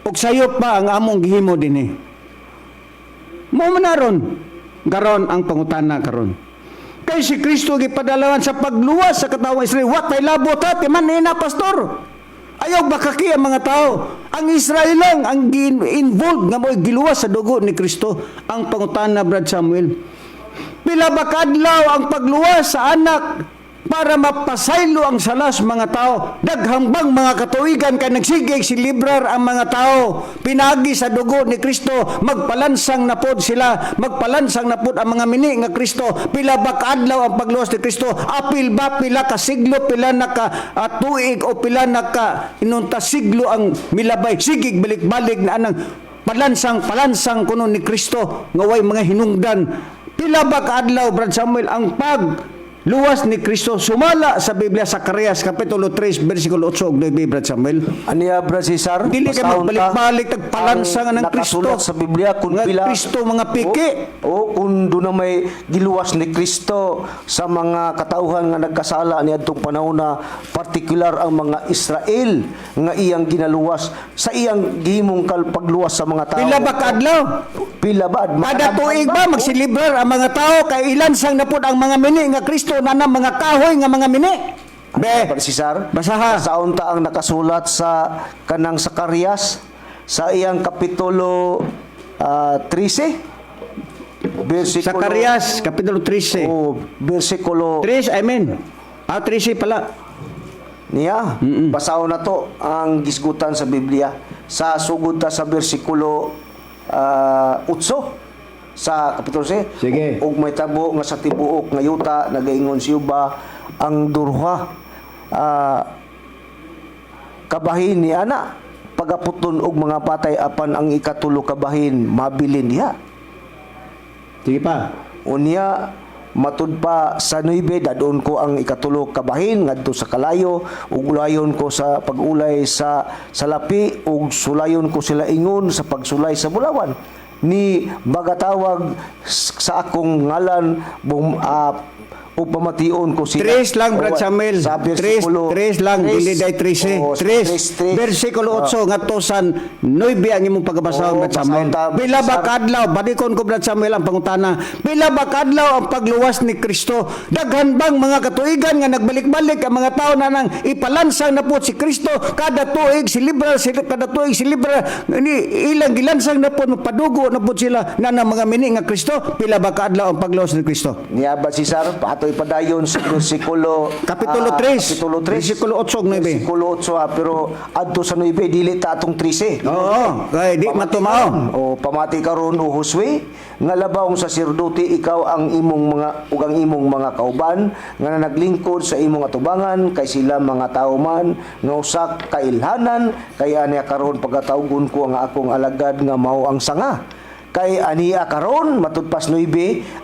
og sayop pa ang among gihimo dinhi. Mao manaron garon ang pangutana karon. Kay si Kristo gipadalawan sa pagluwas sa katawang Israel. Wa tay labot ti man na pastor. Ayaw bakaki ang mga tao. Ang Israel lang ang involved nga mo'y giluwas sa dugo ni Kristo. Ang pangutana, Brad Samuel. Pila ba kadlaw ang pagluwas sa anak para mapasaylo ang salas mga tao. Daghambang mga katuigan kay nagsigig silibrar ang mga tao. Pinagi sa dugo ni Kristo, magpalansang na pod sila, magpalansang na pod ang mga mini nga Kristo. Pila ba kaadlaw ang pagluwas ni Kristo? Apil ba pila ka siglo, pila na ka tuig o pila na ka inunta siglo ang milabay. Sigig balik-balik na anang palansang kuno ni Kristo nga way mga hinungdan. Pila ba kaadlaw, Brad Samuel, ang luwas ni Kristo sumala sa Biblia sa Sakarias kapitulo 3 bersikulo 8 ug 9, Brad Samuel. Aniya, Brad Cesar, Dili kay magbalik-balik tagpalansa nga ng Kristo. Nakasulat sa Biblia kung pila Kristo mga piki. O kung doon na may giluwas ni Kristo sa mga katauhan nga nagkasala niadtong panahon na partikular ang mga Israel nga iyang ginaluwas sa iyang gihimong pagluwas sa mga tao. Pila ba kadlaw? Pila ba? Kada tuig ba magsilibrar ang mga tao kay ilansang na pud ang mga mini nga Kristo na mga kahoy nga mga mini. Be, Cesar, basaha. sa unta ang nakasulat sa kanang Sakarias sa iyang kapitulo 13 versikulo Sakarias kapitulo 13. o versikulo 3, I mean. 13 pala. niya. Basahon na to ang gisgutan sa Biblia sa sugod ta sa versikulo 8 sa kapitulo 6. Sige. Og may tabo nga sa tibuok nga yuta nagaingon si Uba ang durha kabahin ni ana pagaputon og mga patay apan ang ikatulo kabahin mabilin diha. Sige pa. Unya matud pa sa 9 dadon ko ang ikatulo kabahin ngadto sa kalayo ug ulayon ko sa pag-ulay sa salapi ug sulayon ko sila ingon sa pagsulay sa bulawan ni magatawag sa akong ngalan o pamation ko sila. Tres lang, Brad Samuel. Sa bersikulo. Tres lang, dili day 13. Oo, Tres. tres. Versikulo 8 nga to san 9 ang imong pagbasa, Oo, Brad Samuel. basahon ta, Pila ba Sar. kadlaw? Badikon ko, Brad Samuel, ang pangutana. Pila ba kadlaw ang pagluwas ni Kristo? Daghan bang mga katuigan nga nagbalik-balik ang mga tao na nang ipalansang na po si Kristo kada tuig kada tuig silibra ni ilang gilansang na po magpadugo na po sila na ng mga mini nga Kristo? Pila ba kadlaw ang pagluwas ni Kristo? Niya ba si Sar? Ato'y padayon sa bersikulo Kapitulo 3. Kapitulo 3. Versikulo 8, 9. Bersikulo 8 pero adto sa 9 dili ta atong 13. Oo, kay di matumao. O pamati karon o Josue nga labawng saserdote ikaw ang imong mga ug ang imong mga kauban nga naglingkod sa imong atubangan kay sila mga tao man nga usa ka ilhanan kaya niya karon pagkatawgon ko ang akong alagad nga mao ang sanga. Kay aniya karon matudpas 9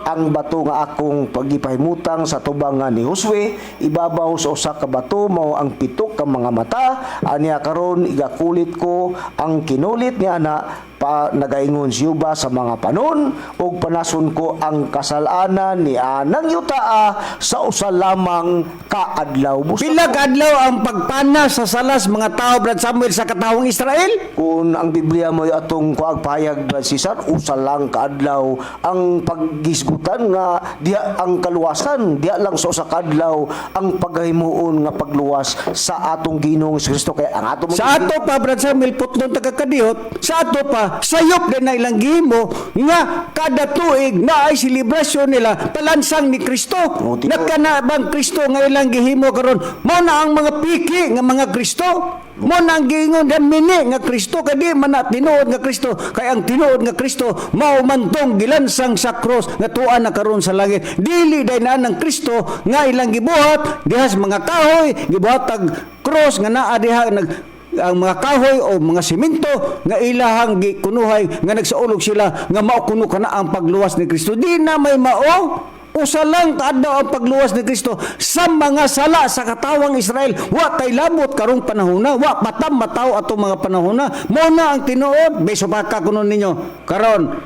ang bato nga akong pagipahimutang sa tubangan ni Josue ibabaw sa usa ka bato mao ang pitok ka mga mata aniya karon igakulit ko ang kinulit ni ana pa nagaingon siya sa mga panon ug panason ko ang kasalanan ni anang yutaa sa usa lamang kaadlaw. Pila kadlaw ang pagpana sa salas mga tao, Brad Samuel, sa katawong Israel? Kung ang Biblia mo atong kuagpahayag Brad Cesar, usa lang kaadlaw ang paggisgutan nga diha ang kaluwasan, diha lang sa usa kaadlaw ang paghimuon nga pagluwas sa atong Ginoong Kristo kay ang atong Sa ato pa, Brad Samuel, putlong tagakadiyot, sa ato pa, sayop din na ilang gihimo nga kada tuig na ay selebrasyon nila palansang ni Kristo. tino. Nagkanabang Kristo nga ilang gihimo karon mo na ang mga piki nga mga Kristo. Mo na ang giingon dan mini nga Kristo kadi man na tinuod nga Kristo kay ang tinuod nga Kristo mao man tong gilansang sa cross nga tuan na karon sa langit. Dili day na ng Kristo nga ilang gibuhat dihas mga kahoy gibuhat tag cross nga naa diha ang mga kahoy o mga simento nga ilahang gikunuhay nga nagsaulog sila nga mao kuno kana ang pagluwas ni Kristo. Di na may mao usa lang kaadlaw ang pagluwas ni Kristo sa mga sala sa katawang Israel. Wa tay labot karong panahona, wa matam mataw ato mga panahona. Mao na ang tinuod. Beso pa ka kuno ninyo karon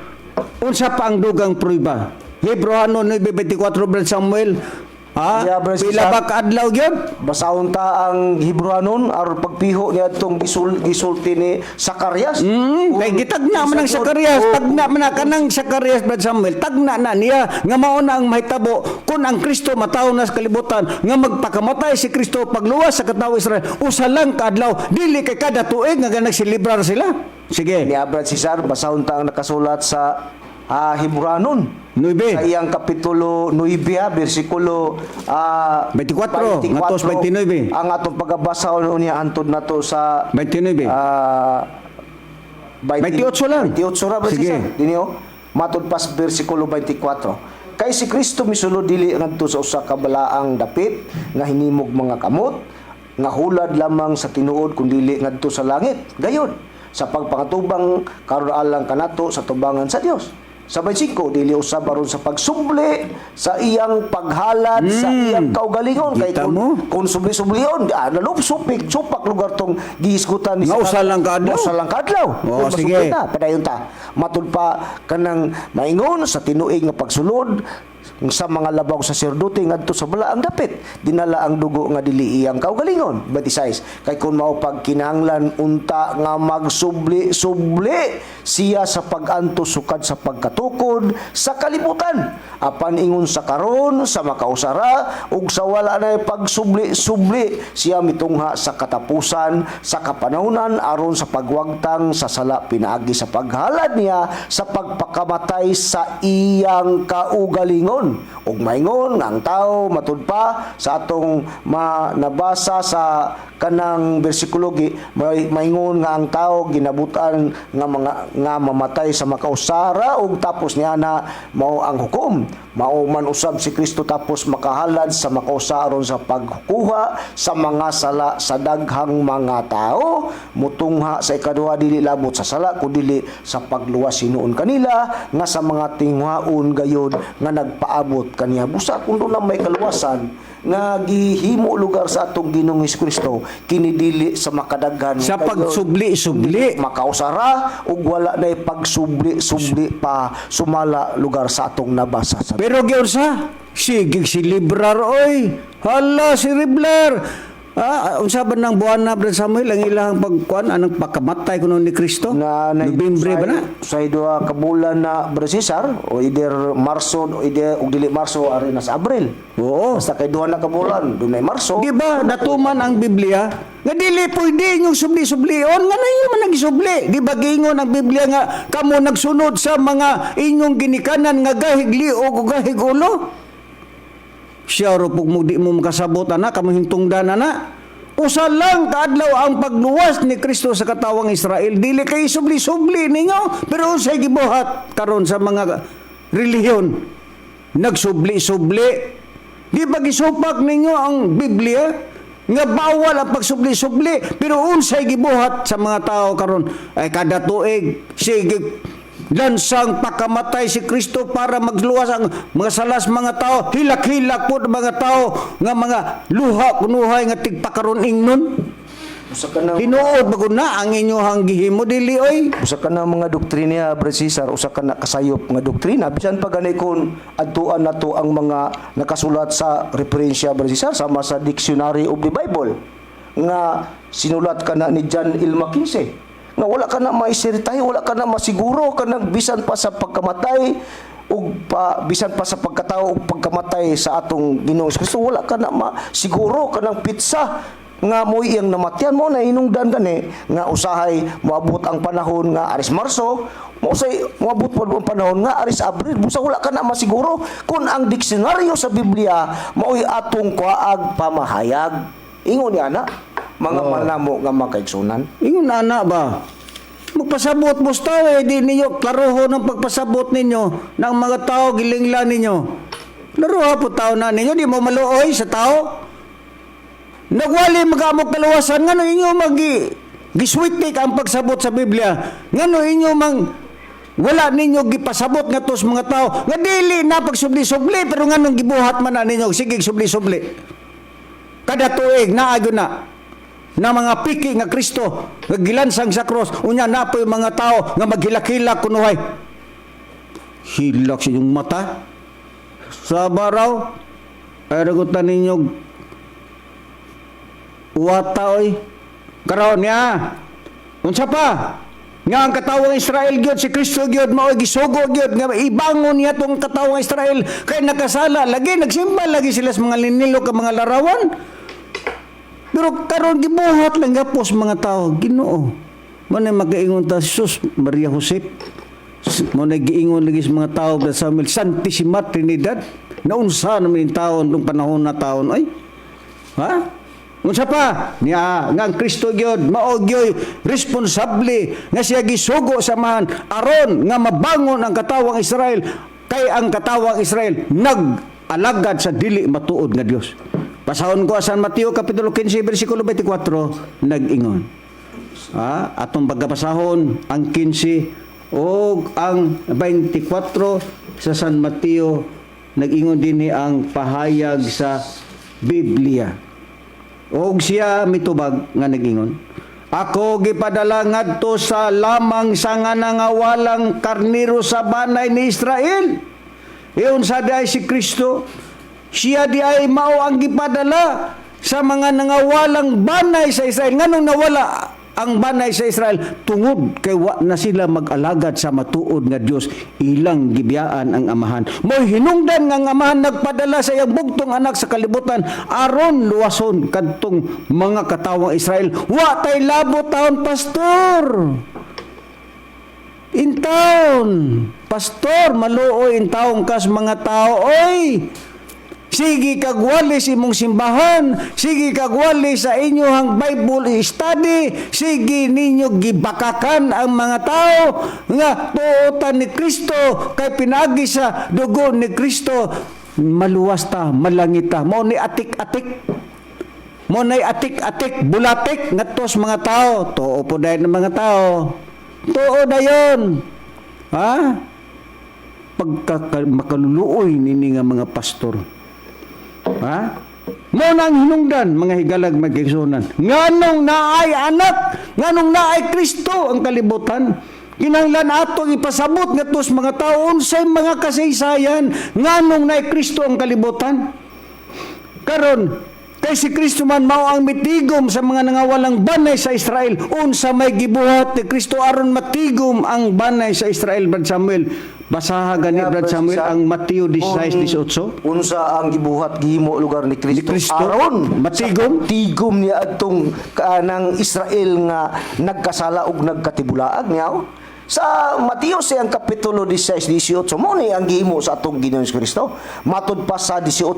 unsa pa ang dugang prueba? Hebreano 9:24, Brad Samuel. Yeah, Brad Pila Cesar. ba kaadlaw gyud? basahon ta ang Hebreanon aron pagpiho niya itong gisulti ni Zacarias. Kay gitagna man ang Zacarias, tagna man na kanang Zacarias, Brad Samuel, tagna na niya nga mao na ang mahitabo kun ang Kristo mataw na sa kalibutan nga magpakamatay si Kristo pagluwas sa katawang Israel. Usa lang kaadlaw, dili kay kada tuig nga nagsilibrar sila. Sige. Ni Brad Cesar, basahon ta ang nakasulat sa Hebreanon. 9. Sa iyang kapitulo 9, bersikulo 24, ngatos 29. Ang atong pagbasa niya antod nato sa 29. 28 lang. 28 ra ba Sige. siya? Dinyo matud pas bersikulo 24. Kay si Kristo misulod dili ngadto sa usa ka balaang dapit nga hinimog mga kamot nga hulad lamang sa tinuod kun dili ngadto sa langit. Gayon sa pagpangatubang karon alang kanato sa tubangan sa Dios. Sa 5, dili usab aron sa pagsubli sa iyang paghalad sa iyang kaugalingon kay Kita mo? kung subli-sublion nalupsupik supak lugar tong gihisgutan ni Nga usa lang kaadlaw? Usa lang kaadlaw. Oo, Kung sige. masubli ta, padayon ta. Matud pa kanang maingon sa tinuig nga pagsulod sa mga labaw saserdote ngadto sa balaang dapit dinala ang dugo nga dili iyang kaugalingon. 26 kay kun mao pagkinahanglan unta nga magsubli-subli siya sa pag-antos sukad sa pagkatukod sa kalibutan apan ingon sa karon sa makausara ug sa wala na pagsubli-subli siya mitungha sa katapusan sa kapanahunan aron sa pagwagtang sa sala pinaagi sa paghalad niya sa pagpakamatay sa iyang kaugalingon. Ug maingon nga ang tao matud pa sa atong nabasa sa kanang bersikulo maingon nga ang tao ginabutan nga mamatay sa makausara ug tapos niya na mao ang hukom. Mao man usab si Kristo tapos makahalad sa makausaron sa pagkuha sa mga sala sa daghang mga tao mutungha sa ikaduha dili labot sa sala kundi sa pagluwas sinuon kanila nga sa mga tinghaon gayud nga nagpa paabot kaniya. Busa kung doon na may kaluwasan nga gihimo lugar sa atong Ginoong Hesukristo, kinidili sa makadaghan Sa pagsubli-subli. makausara ug wala na pagsubli-subli pa sumala lugar sa atong nabasa sa Pero gyud sa sige si Librar oy. Hala si Librar. Unsa ba nang buwan na Brad Samuel ang ilang pagkuan anang pagkamatay kuno ni Kristo? Nobyembre ba na? Sa duha ka bulan na Brad Cesar o either Marso o either ug dili Marso ari na sa Abril. Oo. Basta kay duha na ka bulan dunay Marso. Di ba natuman ang Biblia nga dili pwede inyong subli-sublion nga na man nagisubli. Di ba giingon ang Biblia nga kamo nagsunod sa mga inyong ginikanan nga gahig liog o gahig ulo? Siya ro pug di mo makasabot ana kamo hintungdan ana. Usa lang kaadlaw ang pagluwas ni Kristo sa katawang Israel. Dili kay subli-subli ninyo, pero unsay gibuhat karon sa mga relihiyon nagsubli-subli. Di ba gisupak ninyo ang Biblia nga bawal ang pagsubli-subli, pero unsay gibuhat sa mga tao karon ay kada tuig sige lansang pakamatay si Kristo para magluwas ang mga salas mga tao, hilak-hilak po ng mga tao nga mga luha kunuhay nga tigpakaron ingnon. Usa ka na Tinuod bago na ang inyohang gihimo dili oy. usa ka na mga doktrina Brad Cesar, usa ka na kasayop nga doktrina bisan pa ganay kun adtuan nato ang mga nakasulat sa referensya Brad Cesar sama sa Dictionary of the Bible nga sinulat ka na ni John L. Mackenzie nga wala ka na maisirtay, wala ka na masiguro kanang bisan pa sa pagkamatay ug bisan pa sa pagkatao ug pagkamatay sa atong Ginoong Kristo, wala ka na masiguro kanang pitsa nga mo'y iyang namatyan mo na hinungdan gani nga usahay moabot ang panahon nga aris Marso, moabot pa ang panahon nga aris Abril. Busa wala ka na masiguro kung ang diksyonaryo sa Biblia mo'y atong kuaag pamahayag. Ingon ni ana mga manamo nga makaigsunan. Ingon ana ba? Magpasabot mo tayo, di ninyo klaroho ng pagpasabot ninyo ng mga tao gilingla ninyo. Klaroho po tao na ninyo, di mo maluoy sa tao. Nagwali magamok kaluwasan, ngano inyo giswitik ang pagsabot sa Biblia. Ngano inyo wala ninyo gipasabot nga tos mga tao. Nga dili na pagsubli-subli, pero nganong gibuhat man na ninyo, sige subli-subli. Kada tuig, naagyo na mga piki nga Kristo nga gilansang sa cross unya napoy mga tao nga maghilak-hilak kunuhay hilak sa inyong mata sa baraw ay ragutan ninyo uwata oy karon niya unsa pa nga ang katawang Israel gyud si Kristo gyud mao gisugo gyud nga ibangon niya tong katawang Israel kay nakasala lagi nagsimba lagi sila sa mga linilo ka mga larawan. Pero karon gibuhat lang gapos mga tao, Ginoo. Mo na magaingon ta Jesus, Maria Jose. Mo na giingon lagi sa mga tao sa Samuel Santissima Trinidad. Naunsa naman yung taon nung panahon na taon ay. Ha? Unsa pa? Niya nga ang Kristo gyud mao gyud responsable nga siya gisugo sa mahan aron nga mabangon ang katawang Israel kay ang katawang Israel nag-alagad sa dili matuod nga Dios. Pasahon ko San Mateo Kapitulo 15 versikulo 24 nag-ingon. Atong pagkapasahon ang 15 o ang 24 sa San Mateo nag-ingon din ang pahayag sa Biblia. Og siya mitubag nga nag-ingon. Ako gipadala ngadto sa lamang sa nga nangawalang karniro sa banay ni Israel. Iyon sa day si Kristo. Siya di ay mao ang gipadala sa mga nangawalang banay sa Israel. Nganong nawala ang banay sa Israel? Tungod kay wa na sila mag-alagad sa matuod nga Dios, ilang gibiyaan ang amahan. Mo'y hinungdan nga ang amahan nagpadala sa iyang bugtong anak sa kalibutan aron luwason kadtong mga katawang Israel. Wa tay labot taon pastor. Intaon, pastor, maluoy intaong kas mga tao oy. Sige kagwali sa imong simbahan, sige kagwali sa inyong Bible study, sige ninyo gibakakan ang mga tao nga tuotan ni Kristo kay pinagi sa dugo ni Kristo, maluwas ta, malangita, mo ni atik-atik. Mo nay atik-atik, bulatik ngadtos mga tao, tuo po dayon ng mga tao. Tuo dayon. Ha? makaluluoy nini nga mga pastor. Ha? Mo nang hinungdan mga higalag magigsunan. Nganong naay anak, nganong naay Kristo ang kalibutan. Kinahanglan ato ipasabot ngadtos mga tao unsay mga kasaysayan nganong naay Kristo ang kalibutan. Karon kay si Kristo man mao ang mitigom sa mga nangawalang banay sa Israel. Unsa may gibuhat ni Kristo aron matigom ang banay sa Israel, Brad Samuel. Basaha gani Brad Samuel ang Mateo 16:18. Unsa ang gibuhat gihimo lugar ni Kristo aron matigom niya adtong kanang Israel nga nagkasala ug nagkatibulaag niya. Sa Mateo siyang kapitulo 16-18 mo ni ang gihimo sa atong Ginoong Kristo. Matud pa sa 18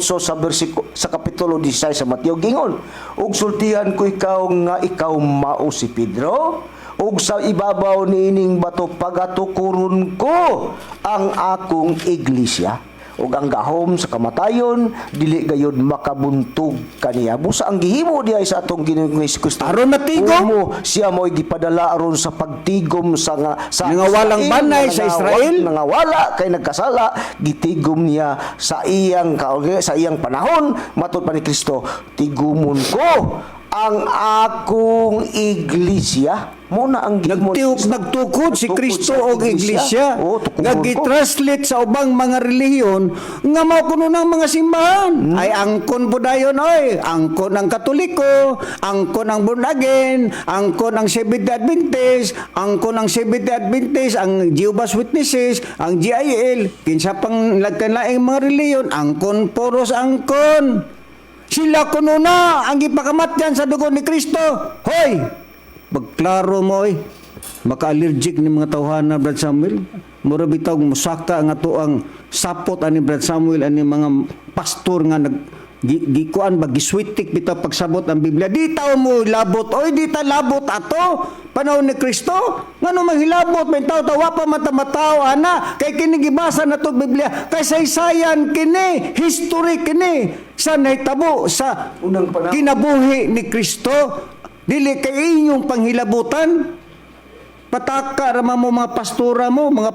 sa kapitulo 16 sa Mateo gingon, ug sultihan ko ikaw nga ikaw mao si Pedro, ug sa ibabaw niining bato pagatukuron ko ang akong iglesia. Ug ang gahom sa kamatayon dili gayud makabuntog kaniya. Busa ang gihimo diay sa atong Ginoong Kristo aron matigom siya mo'y gipadala aron sa pagtigom sa nangawalang banay sa Israel, nangawala kay nagkasala, gitigom niya sa iyang panahon. Matud pa ni Kristo, tigumon ko ang akong iglesia. Muna ang nagtukod si Kristo og iglesia nga gitranslate sa ubang mga relihiyon nga mao kuno ng mga simbahan ay angkon budayon oy, angkon ang Katoliko, angkon ang born again, angkon ang Seventh-day Adventist, angkon ang Seventh-day Adventist, ang Jehovah's Witnesses, ang GIL, kinsa pang lain mga relihiyon, angkon poros angkon. Sila kuno na ang gipakamatyan sa dugo ni Kristo. Hoy, magklaro mo maka-allergic ni mga tawhana, Brad Samuel. Mura bitaw musaka nga to ang sapot ani Brad Samuel ani mga pastor nga gikuan ba giswitik bitaw pagsabot ang Biblia. Di taw mo labot, di ta labot ato panahon ni Kristo. Ngano manghilabot may tawa pa mata-mataw ana kay kini gibasa nato Biblia kay saysayan kini, history kini sa nahitabo sa unang panahon kinabuhi ni Kristo. Dili kay inyong panghilabutan. Pataka ra mo mga pastora mo, mga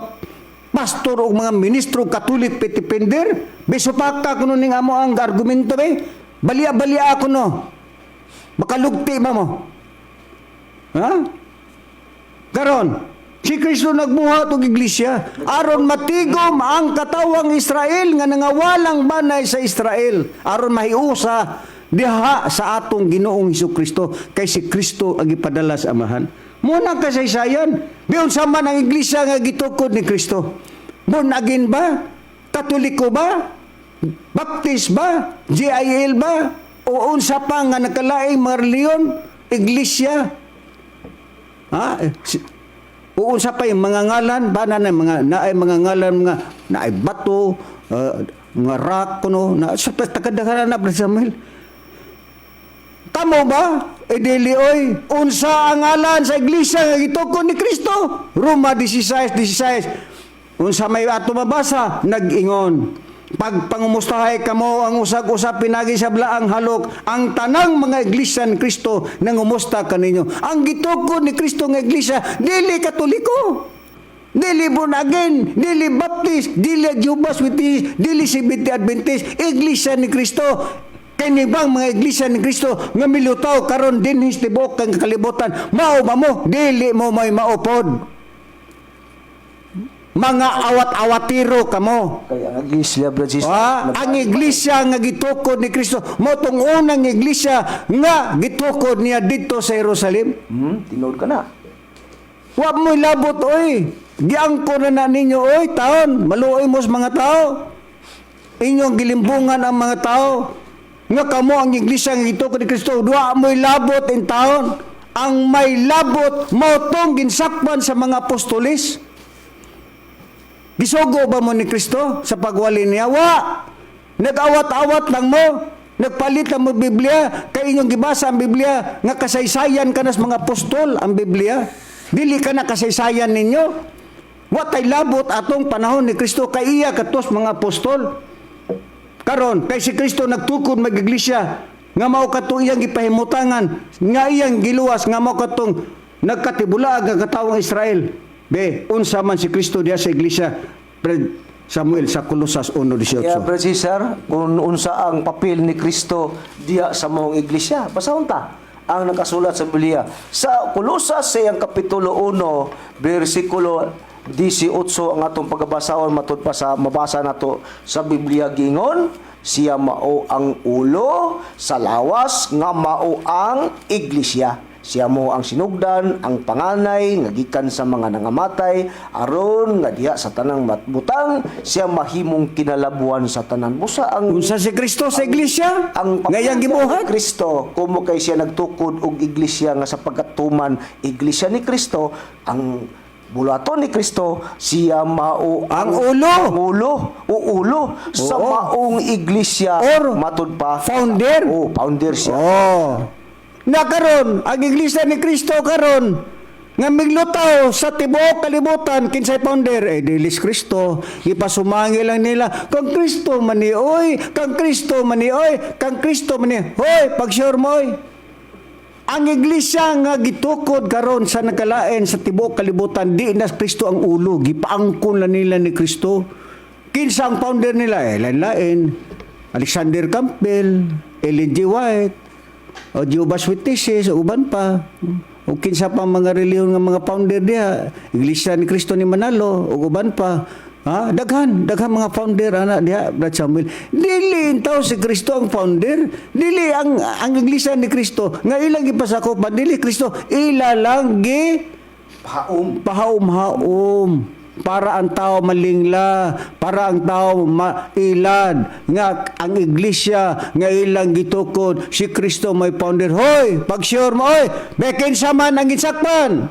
pastor o mga ministro Katolik pitipender. Bisupaka kuno ning amo ang argumento Balia-balia ako no. Makalugti ba mo? Ha? Karon, si Kristo nagbuhat og iglesia aron matigom ang katawang Israel nga nangawalang banay sa Israel aron mahiusa diha sa atong Ginoong Hesukristo kay si Kristo ang ipadala sa Amahan. Muna kasaysayan, biyon sa man ang iglesia nga gitukod ni Kristo. Born again ba? Katoliko ba? Baptist ba? GIL ba? O unsa pa nga nakalaing mga reliyon? Iglesia? Ha? O unsa pa yung mga ngalan? Ba na mga ngalan, mga naay bato, mga rock, kuno, na sa takadakaran na, Brad Samuel. Tamo ba? Dili unsa ang ngalan sa iglesia nga gitukod ni Kristo? Roma 16:16. Unsa may ato mabasa? Nag-ingon. Pag pangumustahay kamo ang usag-usap pinagi sa blaang halok, ang tanang mga iglesia ni Kristo nangumusta kaninyo. Ang gitukod ni Kristo nga iglesia dili Katoliko, dili born again, dili Baptist, dili Jehovah's Witnesses, dili Seventh-day Adventist, iglesia ni Kristo. Kini bang mga iglesia ni Kristo nga milutaw karon dinhis tibok kang kalibutan mao ba mo dili mo may maupod mga awat-awatiro kamo kaya ang iglesia ang iglesia nga gitukod ni Kristo mo tong unang iglesia nga gitukod niya dito sa Jerusalem. Tinod ka na wa mo labot giangko na ninyo taon maluoy mo sa mga tao inyong gilimbungan ang mga tao nga kamo ang iglesia nga gitukod ni Kristo duwa mo'y labot in taon. Ang may labot mao tong ginsakpan sa mga apostoles. Gisugo ba mo ni Kristo sa pagwali niya? Wa. Nag-awat-awat lang mo. Nagpalit lang mo Biblia. Kay inyong gibasa ang Biblia nga kasaysayan ka na sa mga apostol ang Biblia. Dili ka na kasaysayan ninyo. Wa tay labot atong panahon ni Kristo kay iya katos mga apostol. Karon kay si Kristo nagtukod mag-iglesia nga mao kato iyang gipahimutangan nga iyang giluwas nga mao katong nagkatibulaag ang katawang Israel. Unsa man si Kristo diha sa iglesia? Samuel sa Kolosas 1:18. Kaya Brad Cesar, kung unsa ang papel ni Kristo diya sa mong iglesia, basahon ta ang nakasulat sa Biblia. Sa Kolosas sa kapitulo 1, versikulo 18 ang atong pagbasahon matud pa sa mabasa nato sa Biblia gingon, siya mao ang ulo sa lawas nga mao ang iglesia. Siya mo ang sinugdan, ang panganay nga gikan sa mga nangamatay aron nga diha sa tanang matbutang siya mahimong kinalabuan sa tanan. Busa ang Unsa si Kristo sa iglesia? ang Ngayang gibuhat. Kristo kumo kay siya nagtukod og iglesia nga sa pagkatuman iglesia ni Kristo, ang bulaton ni Kristo siya mao Ang ulo. ang ulo sa Oo. maong iglesia Or matud pa founder. founder siya. Oh. Na karon ang iglesia ni Kristo karon nga miglutaw sa tibuok kalibutan kinsay founder dilis Kristo, ipasumangi lang nila kang Kristo man ni oy, kang Kristo man ni oy, kang Kristo man ni hoy, pag-sure mo oy. Ang iglesia nga gitukod karon sa nagkalain sa tibuok kalibutan di na Kristo ang ulo, gipaangkon lang nila ni Kristo. Kinsa ang founder nila? Lain-lain. Alexander Campbell, Ellen G. White, o Jehovah's Witnesses, o uban pa. O kinsa pa mga reliyon nga mga founder diha, Iglesia ni Kristo ni Manalo, o uban pa. Ha, daghan mga founder ana diha, Brad Samuel. Dili intaw si Kristo ang founder, dili ang Iglesia ni Kristo nga ilang gipasakopan, dili Kristo ila lang gi pahaom para ang tao malingla, para ang tao mailad nga ang iglesia nga ilang gitukod si Kristo may founder. Hoy, pag-sure mo oy, bekin sa man ang ginsakpan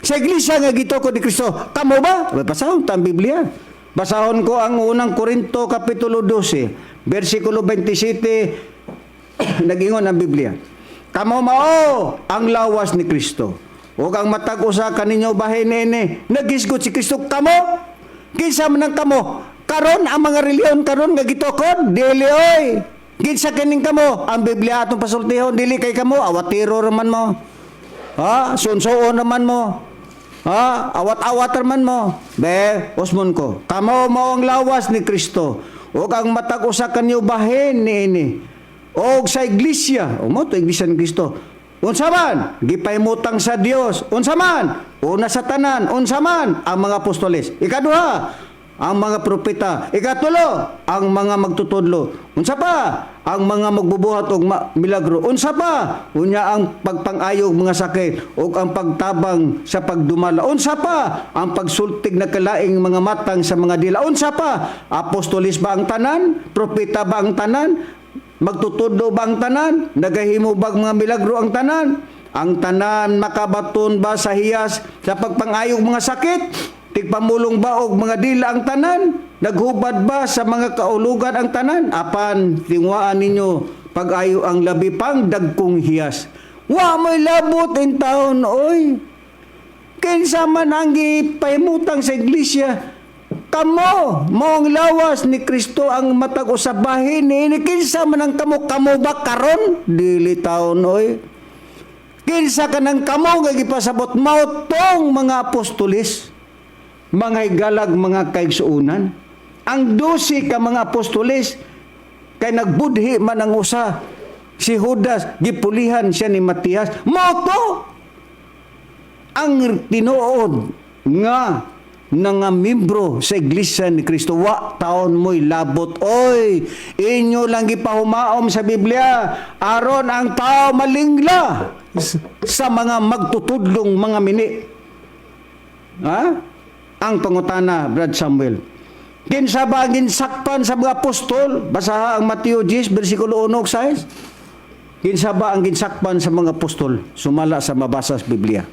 sa iglesia nga gitukod ni Kristo. Kamo ba? Basahon ta ang Biblia. Basahon ko ang unang Korinto kapitulo 12 versikulo 27. Nagingon ang Biblia, kamo mao ang lawas ni Kristo. O kang matag usa kaninyo bahin ini, nagisgot si Kristo. Kamo? Kinsa man ang kamo? Karon ang mga reliyon karon nga gitukod, dili oy. Kinsa kining kamo? Ang Biblia atong pasultihon, dili kay kamo awatiro raman mo. Ha, sunsuon naman mo. Ha, awat-awat raman mo. Be, osmon ko. Kamo mao ang lawas ni Kristo. O kang matag usa kanyo bahin ini. O sa iglesia, o mo to iglesia ni Kristo. Unsa man gipaymutang sa Dios, unsa man una sa tanan, unsa man ang mga apostoles, ikaduha ang mga propeta, ikatulo ang mga magtutudlo, unsa pa ang mga magbubuhat og milagro, unsa pa unya ang pagpangayog mga sakit ug ang pagtabang sa pagdumala, unsa pa ang pagsultig na kalaing mga matang sa mga dila, unsa pa apostoles ba ang tanan, propeta ba ang tanan, magtutudlo ba ang tanan? Nagahimo ba mga milagro ang tanan? Ang tanan makabaton ba sa hiyas sa pagpangayog mga sakit? Tigpamulong ba og mga dila ang tanan? Naghubad ba sa mga kaulugan ang tanan? Apan tingwaan ninyo pag-ayo ang labi pang dagkong hiyas. Wa mo'y labot in taon oy. Kinsa man ang gipahimutang sa iglesia? Kamo, moong lawas ni Kristo ang matag usabahin ni kinsa man ang kamo ba karon? Dili taon oy. Kinsa ka ng kamo nga gipasabot mao tong mga apostoles, mga higalag, mga kaigsuunan. Ang 12 ka mga apostoles kay nagbudhi man ang usa, si Judas gipulihan siya ni Matias. Mao to ang tinuod nga nga membro sa iglesia ni Kristo. Wa taon mo'y labot oy, inyo lang gipahumaom sa Biblia aron ang tao malingla sa mga magtutudlong mga mini. Ha? Ang pangutana, Brad Samuel, kinsa ba ang ginsakpan sa mga apostol? Basaha ang Mateo 10 versikulo 1 ug 6. Kinsa ba ang ginsakpan sa mga apostol? Sumala sa mabasa sa Biblia.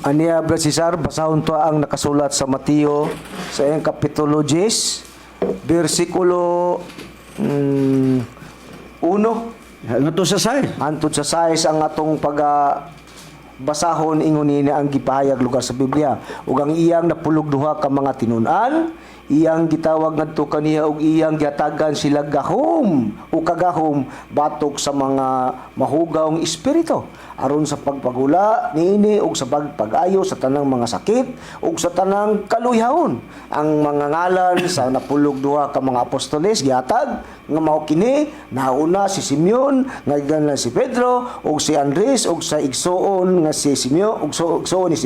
Aniya, Brad Cesar, basahon to ang nakasulat sa Mateo sa iyang kapitulo 10, versikulo 1, Nga to sa 6. antod sa 6 ang atong basahon ingon niya ang gipahayag lugar sa Biblia. Ug ang iyang napulog duha ka mga tinun-an, iyang gitawag ngadto kaniya ug iyang giatagan sila gahom o kagahom batok sa mga mahugawng espiritu aron sa pagpagula niini ug sa pagpagayo sa tanang mga sakit ug sa tanang kaluyahon. Ang mga ngalan sa napulog duha ka mga apostoles gihatag nga mao kini nauna si Simeon nga giganlan si Pedro ug si Andres ug sa igsoon nga si Simeon ug igsoon ni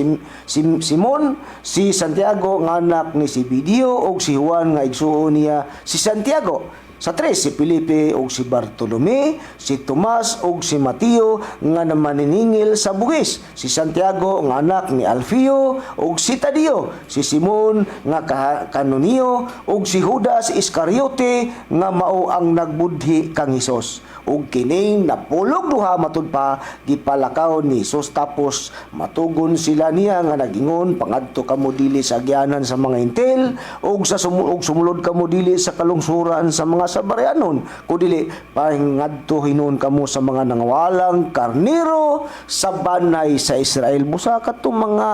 Simon, si Santiago nga anak ni Zebedeo ug si Juan nga igsuon niya si Santiago. Sa tres, si Felipe ug si Bartolome, si Tomas ug si Mateo nga namaniningil sa bugis, si Santiago nga anak ni Alfeo ug si Tadeo, si Simon nga kanonio ug si Judas Iscariote nga mao ang nagbudhi kang Hesus. Ug kining napulog duha matud pa gipalakaw ni Hesus tapos matugon sila niya nga nagingon pangadto kamo dili sa agyanan sa mga intel ug sa sumulod kamo dili sa kalungsuran sa mga Samarianon kudili pangadto hinon kamo sa mga nangawalang karnero sa banay sa Israel. Busa katong mga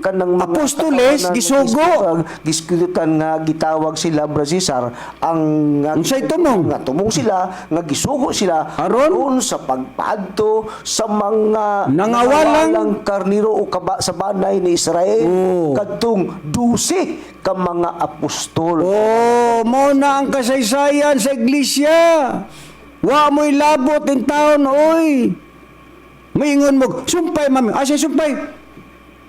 kanang mga Apostoles gisugo giskutan nga gitawag sila Brasisar ang unsay tumong nga tumong sila nga gisugo sila aron sa pagpadto sa mga nangawalang karniro o sa banay ni Israel kadtong 12 ka mga apostol. Oh, mo na ang kasaysayan sa iglesia. Wa mo'y labot in taon, oy. Maingon mo, sumpay mami. Asa sumpay?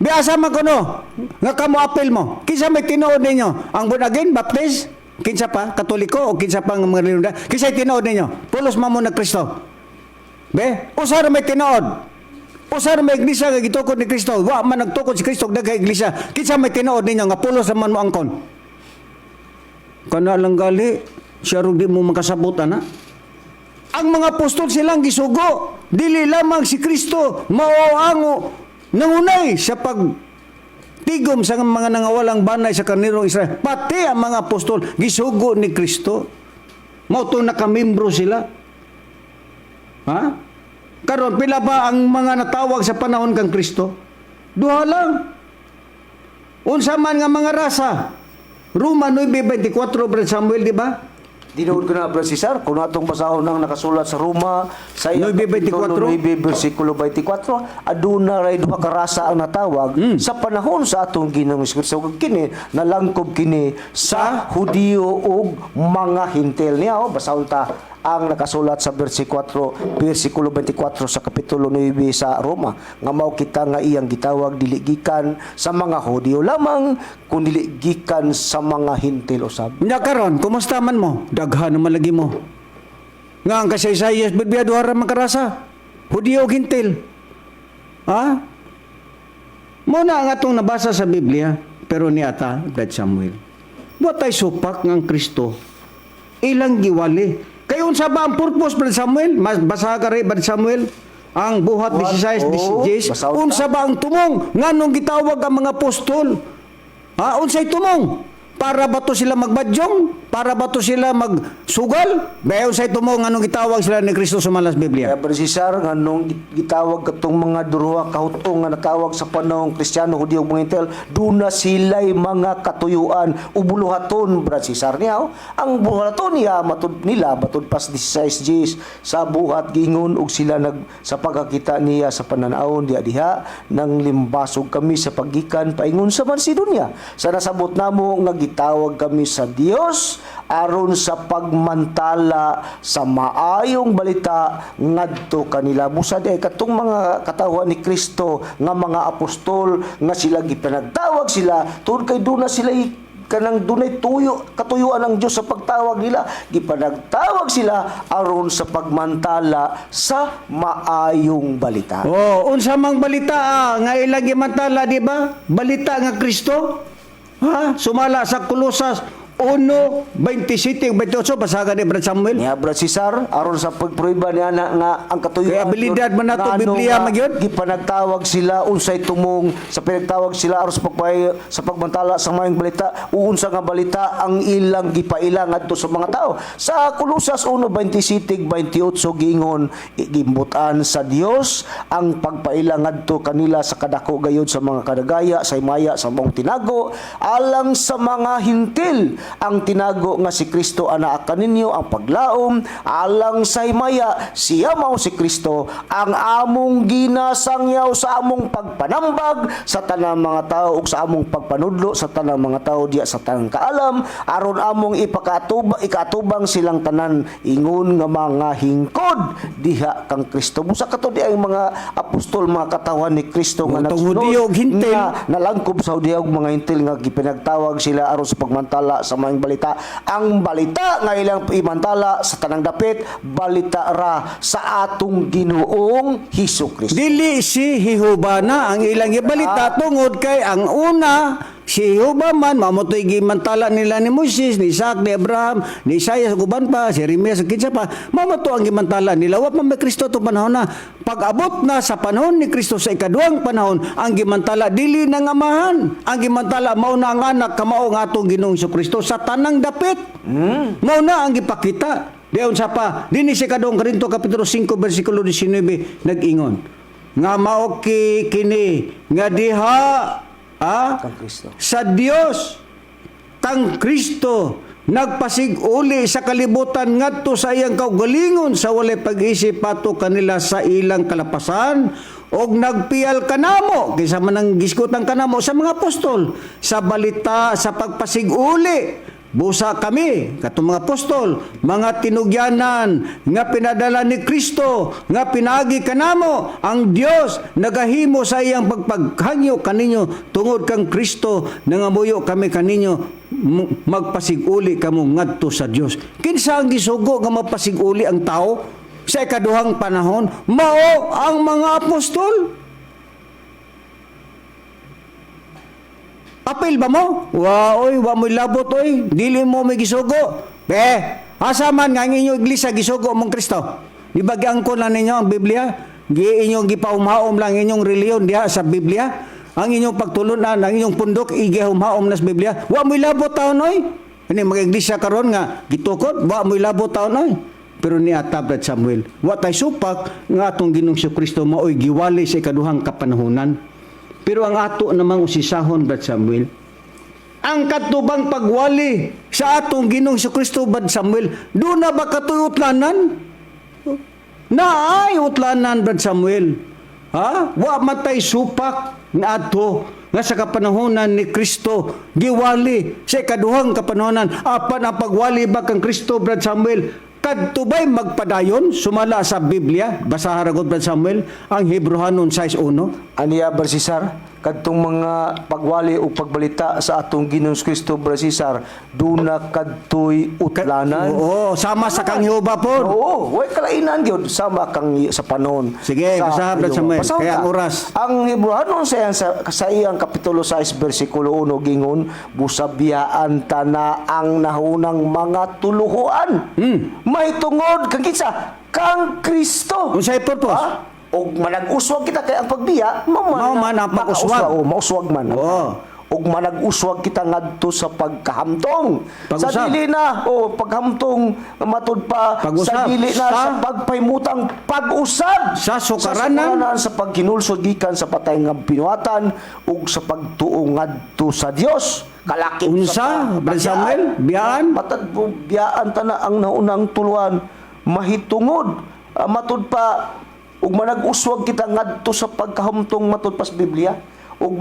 Biasa man ko no. Nga kamo apel mo. Kinsa may tinuod ninyo? Ang born again, baptist? Kinsa pa? Katoliko? O kinsa pa ng mga religyon? Kinsa tinuod ninyo? Pulos mamo na Kristo. Be? Usa ra may tinuod. Usa ra may iglesia nga gitukod ni Kristo. Wa man nagtukod si Kristo daghay iglesia. Kinsa may tinuod ninyo nga pulos man mo angkon? Kana lang gali, siya ro di mo makasabot ana. Ang mga apostol silang gisugo. Dili lamang si Kristo mao ang nangunay sa pagtigom sa mga nangawalang banay sa karnero Israel. Pati ang mga apostol gisugo ni Kristo. Mao to nakamimbro sila. Ha? Karon pila ba ang mga natawag sa panahon kang Kristo? Duha lang. Unsa man nga mga rasa? Roma 9:24 Brad Samuel, di ba? Dinuod ko na, Brad Cesar, kung atong basahon ang nakasulat sa Roma sa 9:24, 9 versikulo 24, aduna ray duha ka rasa ang natawag sa panahon sa atong Ginoong Hesus Kristo. Kini nalangkob kini sa Hudiyo ug mga Hintil niya. Basahon ta ang nakasulat sa versikulo 24 sa kapitulo 9 sa Roma nga mao kita nga iyang gitawag dili gikan sa mga Hudiyo lamang kundi dili gikan sa mga Hintil usab. Nya karon, kumusta man mo? Daghan naman lagi mo. Nga ang kasaysayas bibya duha ra makarasa. Hudiyo ug Hintil. Ha? Muna ang atong nabasa sa Biblia, pero ni ata Brad Samuel. Wa tay supak ng Kristo. Ilang giwali. Kay unsa ba ang purpose Brad Samuel? Mas basa ka rin Brad Samuel ang buhat 16 unsa ba ang tumong nganong gitawag ang mga apostol? Ha, unsay tumong? Para ba to sila magbadyong? Para ba to sila magsugal? Bayon say tumong nganong gitawag sila ni Kristo sa malas Biblia? Kaya Brad Cesar, nganong gitawag katong mga duruha kahutong nga natawag sa panahong Kristiyano, Hudiyo ug mga Hintil, duna sila'y mga katuyuan o buluhaton Brad Cesar niya. Ang buluhaton niya matud nila matud pas 16 Gs sa buhat gingon og sila sa pagkakita niya sa pananawon diha nang limbasog kami sa paggikan paingon sa Macedonia. Sa nasabot namo nga gitawag kami sa Dios aron sa pagmantala sa maayong balita ngadto kanila. Busad ay katong mga katawhan ni Kristo nga mga apostol nga sila gipanagtawag sila tungod kay duna sila kanang dunay katuyuan ng Dios sa pagtawag nila. Gipanagtawag sila aron sa pagmantala sa maayong balita. Oh, unsa mang balita nga ilang gimantala, di ba? Balita nga Kristo. Ha? Sumala sa Kolosas 1:27 28 basagan ni Brad Samuel. Niya Brad Cesar aron sa pagpruiba niya nga ang katuyo. Kaya abilidad man nato Biblia magyud. Gipanagtawag sila unsay tumong sa pinagtawag sila aron sa pagbantala sa maayong balita. Uunsa nga balita ang ilang gipaila ngadto sa mga tao. Sa Kolosas 1:27-28 giingon gimbutan sa Dios ang pagpaila ngadto kanila sa kadako gayud sa mga kadagaya sa himaya sa mong tinago alang sa mga hintil ang tinago nga si Kristo anaa kaninyo ang paglaom alang sa himaya siya mao si Kristo ang among ginasangyaw sa among pagpanambag sa tanang mga tao ug sa among pagpanudlo sa tanang mga tao diya sa tanang kaalam aron among ikatubang silang tanan ingon nga mga hingkod diha kang Kristo. Busa kato di ang mga apostol mga katawan ni Kristo nga Hudiyo ug hintil nga nalangkob sa Hudiyo ug mga hintil nga gipinagtawag sila aron sa pagmantala sa maayong balita. Ang balita nga ilang imantala sa tanang dapit balita ra sa atong Ginoong Hesus Kristo. dili si Jehova na ang ilang ibalita tungod kay ang una si Jehova man mamotoy gimantala nila ni Moises, ni Isaac, ni Abraham, ni Isaiah guban pa, si Jeremias kinsa pa mamoto ang gimantala nila wa pa may Kristo to panahon na. Pag-abot na sa panahon ni Kristo sa ikaduhang panahon ang gimantala dili nang amahan. Ang gimantala mao na ang anak kamao nga atong Ginoong Kristo sa tanang dapit. Mao na ang gipakita. Diyon sa pa dinhi sa kadong Korinto kapitulo 5 bersikulo 19 nag-ingon nga mao kini nga diha Kang Kristo. sa Dios kang Kristo nagpasiguli sa kalibutan ngadto sa iyang kaugalingon sa walay pag-isip pato kanila sa ilang kalapasan og nagpiyal kanamo kaysa man ang gisgutan kanamo sa mga apostol sa balita sa pagpasiguli. Busa kami, katong mga apostol, mga tinugyanan nga pinadala ni Kristo, nga pinagi kanamo ang Dios nagahimo sa iyang pagpaghangyo kaninyo tungod kang Kristo nangamuyo kami kaninyo magpasiguli kamo ngadto sa Dios. Kinsa ang gisugo nga mapasiguli ang tao sa ikaduhang panahon? Mao ang mga apostol. Apil ba mo? Oy, wa mo labot oy. Dili mo may gisugo. Asa man nga ang inyong iglesia gisugo mong Kristo? Di ba giangkon lang ninyo ang Biblia? Inyong gipaumhaom lang inyong reliyon diha sa Biblia? Ang inyong pagtulunan, ang inyong pundok igihumhaom na sa Biblia? Wa mo labot taon oy. Ini mga iglesia karon nga gitukod, wa mo labot taon oy. Pero ni Brad Samuel, wa tay supak nga atong Ginoong Kristo maoy giwali sa ikaduhang kapanahunan. Pero ang ato namang usisahon, Brad Samuel, ang katubang pagwali sa atong Ginoong Kristo, Brad Samuel, doon na ba katoy utlanan? Naay utlanan, Brad Samuel. Ha? Wa matay supak na ato nga sa kapanahonan ni Kristo giwali sa ikaduhang kapanahonan. Apan ang pagwali ba kang Kristo, Brad Samuel? Kadtubay magpadayon sumala sa Biblia, basahan ra gud Brad Samuel ang Hebrehanon 6:1. Aniya Brad Cesar, kadtong mga pagwali o pagbalita sa atong Ginoong Kristo Brad Cesar, duna kadtoy utlanan. Oo, sama sa kang Jehova po. Oo, way kalainan gyud sama kang sa panon. Sige, basahan Brad Samuel, kaya ang oras. Ang Hebrehanon sa iyang kapitulo 6 bersikulo 1 gingon, busabiyaan ta na ang nahunang mga tuluhuan. May tungod kang kinsa kang Kristo. Unsay purpose? Og manag-uswag kita kay ang pagbiya, Mao man ang pag-uswag. Mauswag man. Oo. Og manag-uswag kita ngadto sa pagkahamtong. Pag-usab. Sa dili na paghamtong matud pa Pag-usab. sa dili na Sa? sa pagpaymutang pag-usab. Sa sukaranan. Sa pagkinulsod gikan sa patay nga binuhatan ug sa pagtuo ngadto sa Dios. Kalakip Unsa, Brad Samuel? Biyaan? Matad po, biyaan ta na ang naunang tuluan mahitungod matud pa ug manag-uswag kita ngadto sa pagkahamtong matud pa sa Biblia ug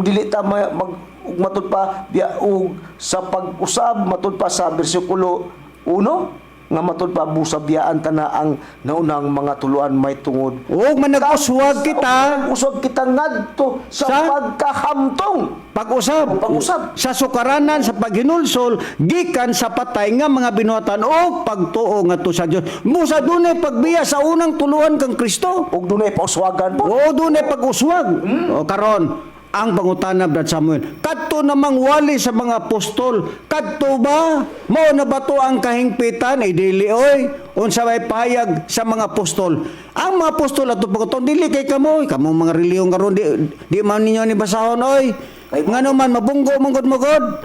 dili ta ug matud pa ug sa pag-usab matud pa sa bersikulo 1 nga matud pa busabiyaan ta na ang naunang mga tuluan may tungod Og manag-uswag kita uswag kita ngadto sa pagkahamtong pag-usab. Pag-usab. Sa sukaranan, sa paghinulsol, gikan sa patay nga mga binuhatan o pagtuo nga to sa Dios. Musa dunay pagbiya sa unang tuluan kang Kristo. ug dunay pauswagan po O dunay pag-uswag. O karon, ang pangutana Brad Samuel, kadto namang wali sa mga apostol, kadto ba mao na bato ang kahingpitan dili oy unsa may pahayag sa mga apostol. Ang mga apostol ato pagutong dili kay kamo mga reliyon karon di man ninyo ni basahon oy. Ngano man mabunggo mangod-mangod.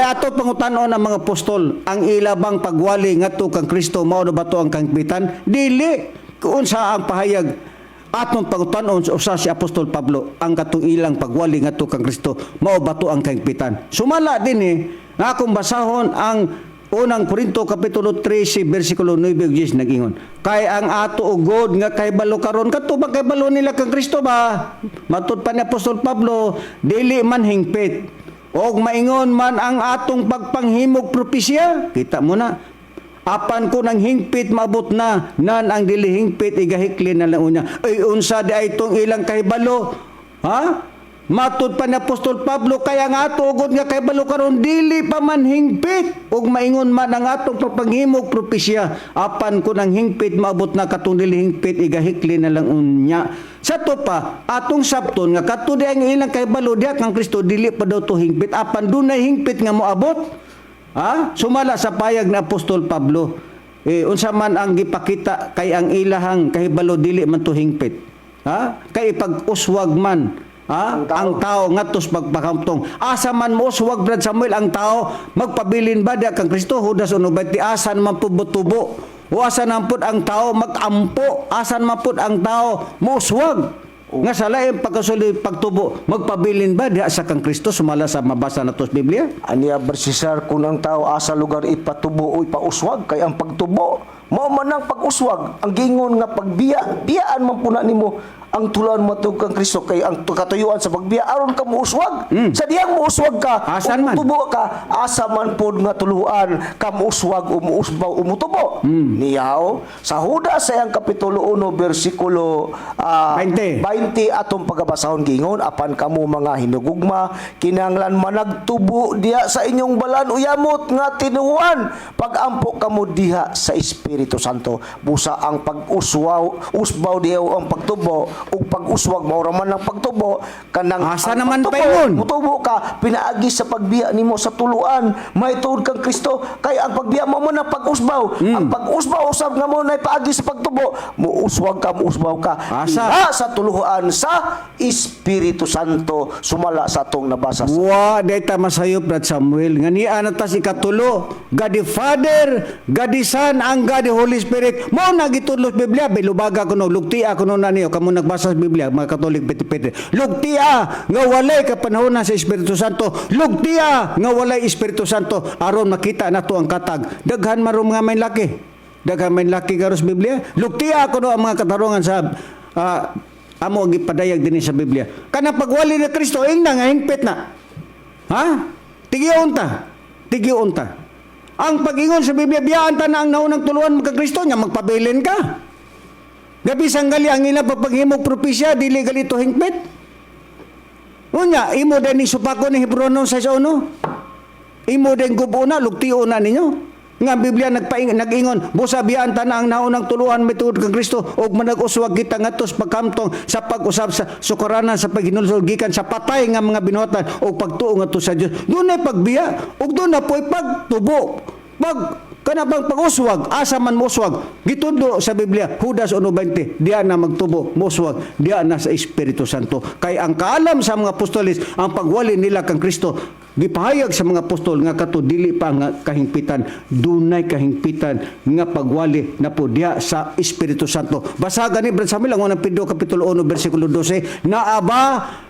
Ato pangutanon ang mga apostol, ang ilabang pagwali ngadto kang Kristo mao na bato ang kahingpitan, dili unsa ang pahayag atong pangutanon usa si Apostol Pablo, ang katong ilang pagwali ngadto kang Kristo mao bato ang kahingpitan. Sumala din nga akong basahon ang unang Korinto kapitulo 13 bersikulo 9 ug 10 nag-ingon, kay ang ato ugod nga kahibalo karon kadto ba kahibalo nila kang Kristo ba? Matud pa ni Apostol Pablo, dili man hingpit og maingon man ang atong pagpanghimog propesya. Kita mo na, apan ko nang hingpit maabot na nan ang dili hingpit igahikli na lang unya. Ay unsa di ay itong ilang kahibalo? Ha? Matud pa ni Apostol Pablo, kaya nga ato ugod nga kahibalo karon dili pa man hingpit ug maingon man ang atong papanghimog propesya, apan ko nang hingpit maabot na katong dili hingpit igahikli na lang unya. Sa to pa atong sabton nga kadto di ang ilang kahibalo diha kang Kristo dili pa daw to hingpit, apan dunay hingpit nga moabot. Ha? Sumala sa payag ni Apostol Pablo, unsa man ang gipakita kay ang ilahang kahibalo dili man to hingpit. Ha? Kay pag-uswag man ang tao ngatos pagpakamtong. Asa man mo uswag Brad Samuel ang tao, magpabilin ba diha kang Kristo? Judas 1:20, asan man pubutubo? O asan man pud ang tao magampo? Asan man pud ang tao mouswag? Nga sa lain pagkasuli pagtubo, magpabilin ba diha sa kang Kristo? Sumala sa mabasa nato sa Biblia. Aniya bersisar kung ang tao asa lugar ipatubo o ipauswag, kay ang pagtubo mao man ang pag-uswag, ang gingon nga pagbiya, biyaan man puna nimo ang tulan mo kang Kristo, kay ang katuyuan sa pagbiya aron ka muuswag. Sa diyang muuswag ka, asan man tubo ka, asa man pod nga tuluan ka muuswag o muusbaw o mutubo. Niyaw sa Judas sa iyang kapitulo 1 bersikulo 20 atong pagabasahon gingon, apan kamo mga hinugugma kinahanglan managtubo diha sa inyong balan uyamot nga tinuan, pagampo kamo diha sa Espiritu Santo. Busa ang usbaw diha ang pagtubo ug pag-uswag mao ra man ang pagtubo, kanang asa naman paingon mutubo ka pinaagi sa pagbiya nimo sa tuluan, may tuod kang Kristo, kay ang pagbiya mo man ang pag-usbaw. Ang pag-usbaw usab nga mo nay paagi sa pagtubo, muuswag ka asa sa tuluan sa Espiritu Santo, sumala sa atong nabasa. Dayta masayop Brad Samuel nga niya na ta si katulo, God the Father, God the Son, ang God the Holy Spirit. Mao nagitudlo sa Biblia, bilubaga kuno lugtia kuno na niyo kamo nagbasa sa Biblia mga Katolik piti-piti. Lugtia nga walay kapanahon sa Espiritu Santo. Lugtia nga walay Espiritu Santo aron makita nato ang katag. Daghan marum nga may laki. Daghan may laki karon sa Biblia. Lugtia kuno ang mga katarungan sa amo gipadayag dinhi sa Biblia. Kanang pagwali ni Kristo ingna nga hingpit na. Ha? Tigiyon ta. Ang pag-ingon sa Biblia, biyaan ta na ang naunang tuluan mga Kristo nya magpabilin ka. Gabi sanggali ang ila papaghimog propesya dili galito hingpit. Unya imo den ni supako ni Hebreano 6:1. Imo den gubuna lugtio na ninyo. Nga Biblia nag-ingon, busa biyaan ta na ang naunang tuluan mituod kang Kristo ug manag-uswag kita ngadto sa pagkamtong sa pag-usab sa sukaranan sa paghinulsol gikan sa patay nga mga binuhatan ug pagtuo ngadto sa Dios. Dunay pagbiya ug dunay po'y pagtubo. Kanabang pag-uswag, asa man muswag, gitundo sa Biblia, Judas 1:20, diya na magtubo, muswag, diya na sa Espiritu Santo. Kay ang kaalam sa mga apostolis, ang pagwali nila kang Kristo, gipahayag sa mga apostol nga kato dili pa nga kahingpitan, dunay kahingpitan nga pagwali na po diya sa Espiritu Santo. Basagan ni Brad Samuel ang unang Pedro kapitulo 1 bersikulo 12, naaba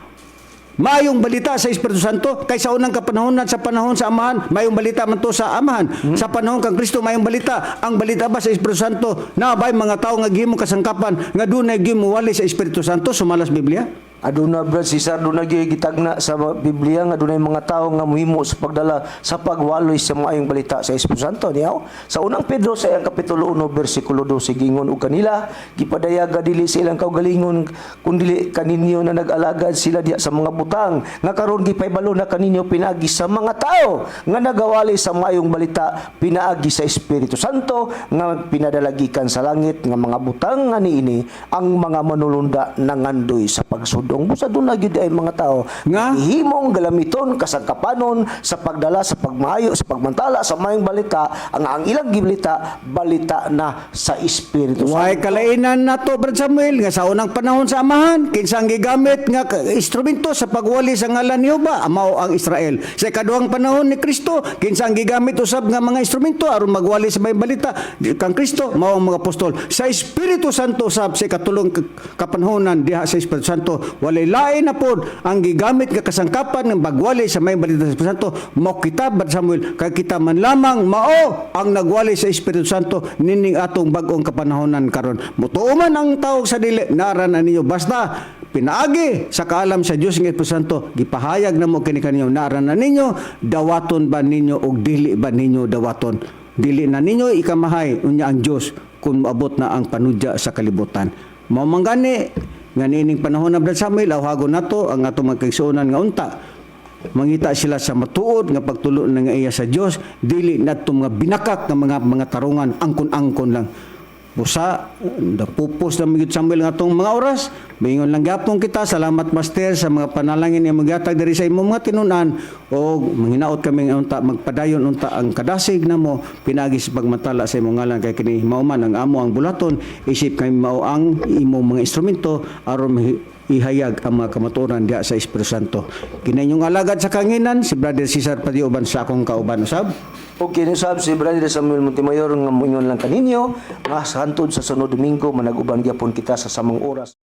mayong balita sa Espiritu Santo, kay sa unang kapanahonan sa panahon sa Amahan, mayong balita man to sa Amahan. Sa panahon kang Kristo mayong balita. Ang balita ba sa Espiritu Santo na bay mga tao nga gihimo kasangkapan nga dunay gimuwali sa Espiritu Santo sumalas Biblia? Aduna Brad Cesar, doon gitagna sa Biblia nga doon mga tao nga muhimo sa pagdala sa pagwaloy sa maayong balita sa Espiritu Santo. Niyaw sa unang Pedro sa iyang kapitulo 1 bersikulo 12 gingon og kanila gipadayaga dili sa ilang kaugalingon kundi kaninyo na nag-alagad sila diha sa mga butang nga karon gipaybalo na kaninyo pinaagi sa mga tao nga nagawali sa maayong balita pinaagi sa Espiritu Santo nga pinadalagikan sa langit nga mga butang nga niini ang mga manulunda nangandoy sa pagsud dong. Busa doon na gyud ay mga tao. Nga? Himong galamiton kasagkapanon sa pagdala sa pagmayo sa pagmantala sa mayong balita ang ilang gibalita balita na sa Espiritu Way kalainan nato Brad Samuel nga sa unang panahon sa amahan kinsa ang gigamit nga instrumento sa pagwali sa ngalan ni Jehova mao ang Israel. Sa ikaduhang panahon ni Kristo kinsa ang gigamit usab nga mga instrumento aron magwali sa may balita kang Kristo mao ang mga apostol. Sa Espiritu Santo usab sa ikatulong kapanhonan diha sa Espiritu Santo walay lain na pod ang gigamit nga kasangkapan ng bagwali sa may balita sa Espiritu Santo mao kita Brad Samuel kay kita man lamang mao ang nagwali sa Espiritu Santo nining atong bag-ong kapanahonan karon. Mutuo man ang tawag sa dili nara na ninyo basta pinaagi sa kaalam sa Dios ng Espiritu Santo gipahayag na mo kini kanyo nara na ninyo dawaton ba ninyo og dili ba ninyo dawaton dili na ninyo ikamahay unya ang Dios kung maabot na ang panudya sa kalibutan. Mao man gani nga nining panahon na Brad Samuel awhagon nato ang atong magkaigsuonan nga unta mangita sila sa matuod nga pagtulo nga iya sa Dios dili nadto mga binakak nga mga tarungan angkon-angkon lang busa napupos na migit Samuel nga atong mga oras bingon lang gyapon kita salamat master sa mga panalangin nga maghatag diri sa imong mga tinun-an o manginaot kami nga unta magpadayon unta ang kadasig namo pinagi sa pagmatala sa imong ngalan kay kini mao man ang amo ang bulaton isip kami mao ang imong mga instrumento aron ihayag ang mga kamatuoran diha sa Espiritu Santo. Kinainyong alagad sa kanginan si Brother Cesar Patio uban sa akong kauban usab. Okay, nisab si Brother Samuel Montemayor nga moingon lang kaninyo nga sa hantod sa sunod Domingo manag-uban gyapon kita sa samang oras.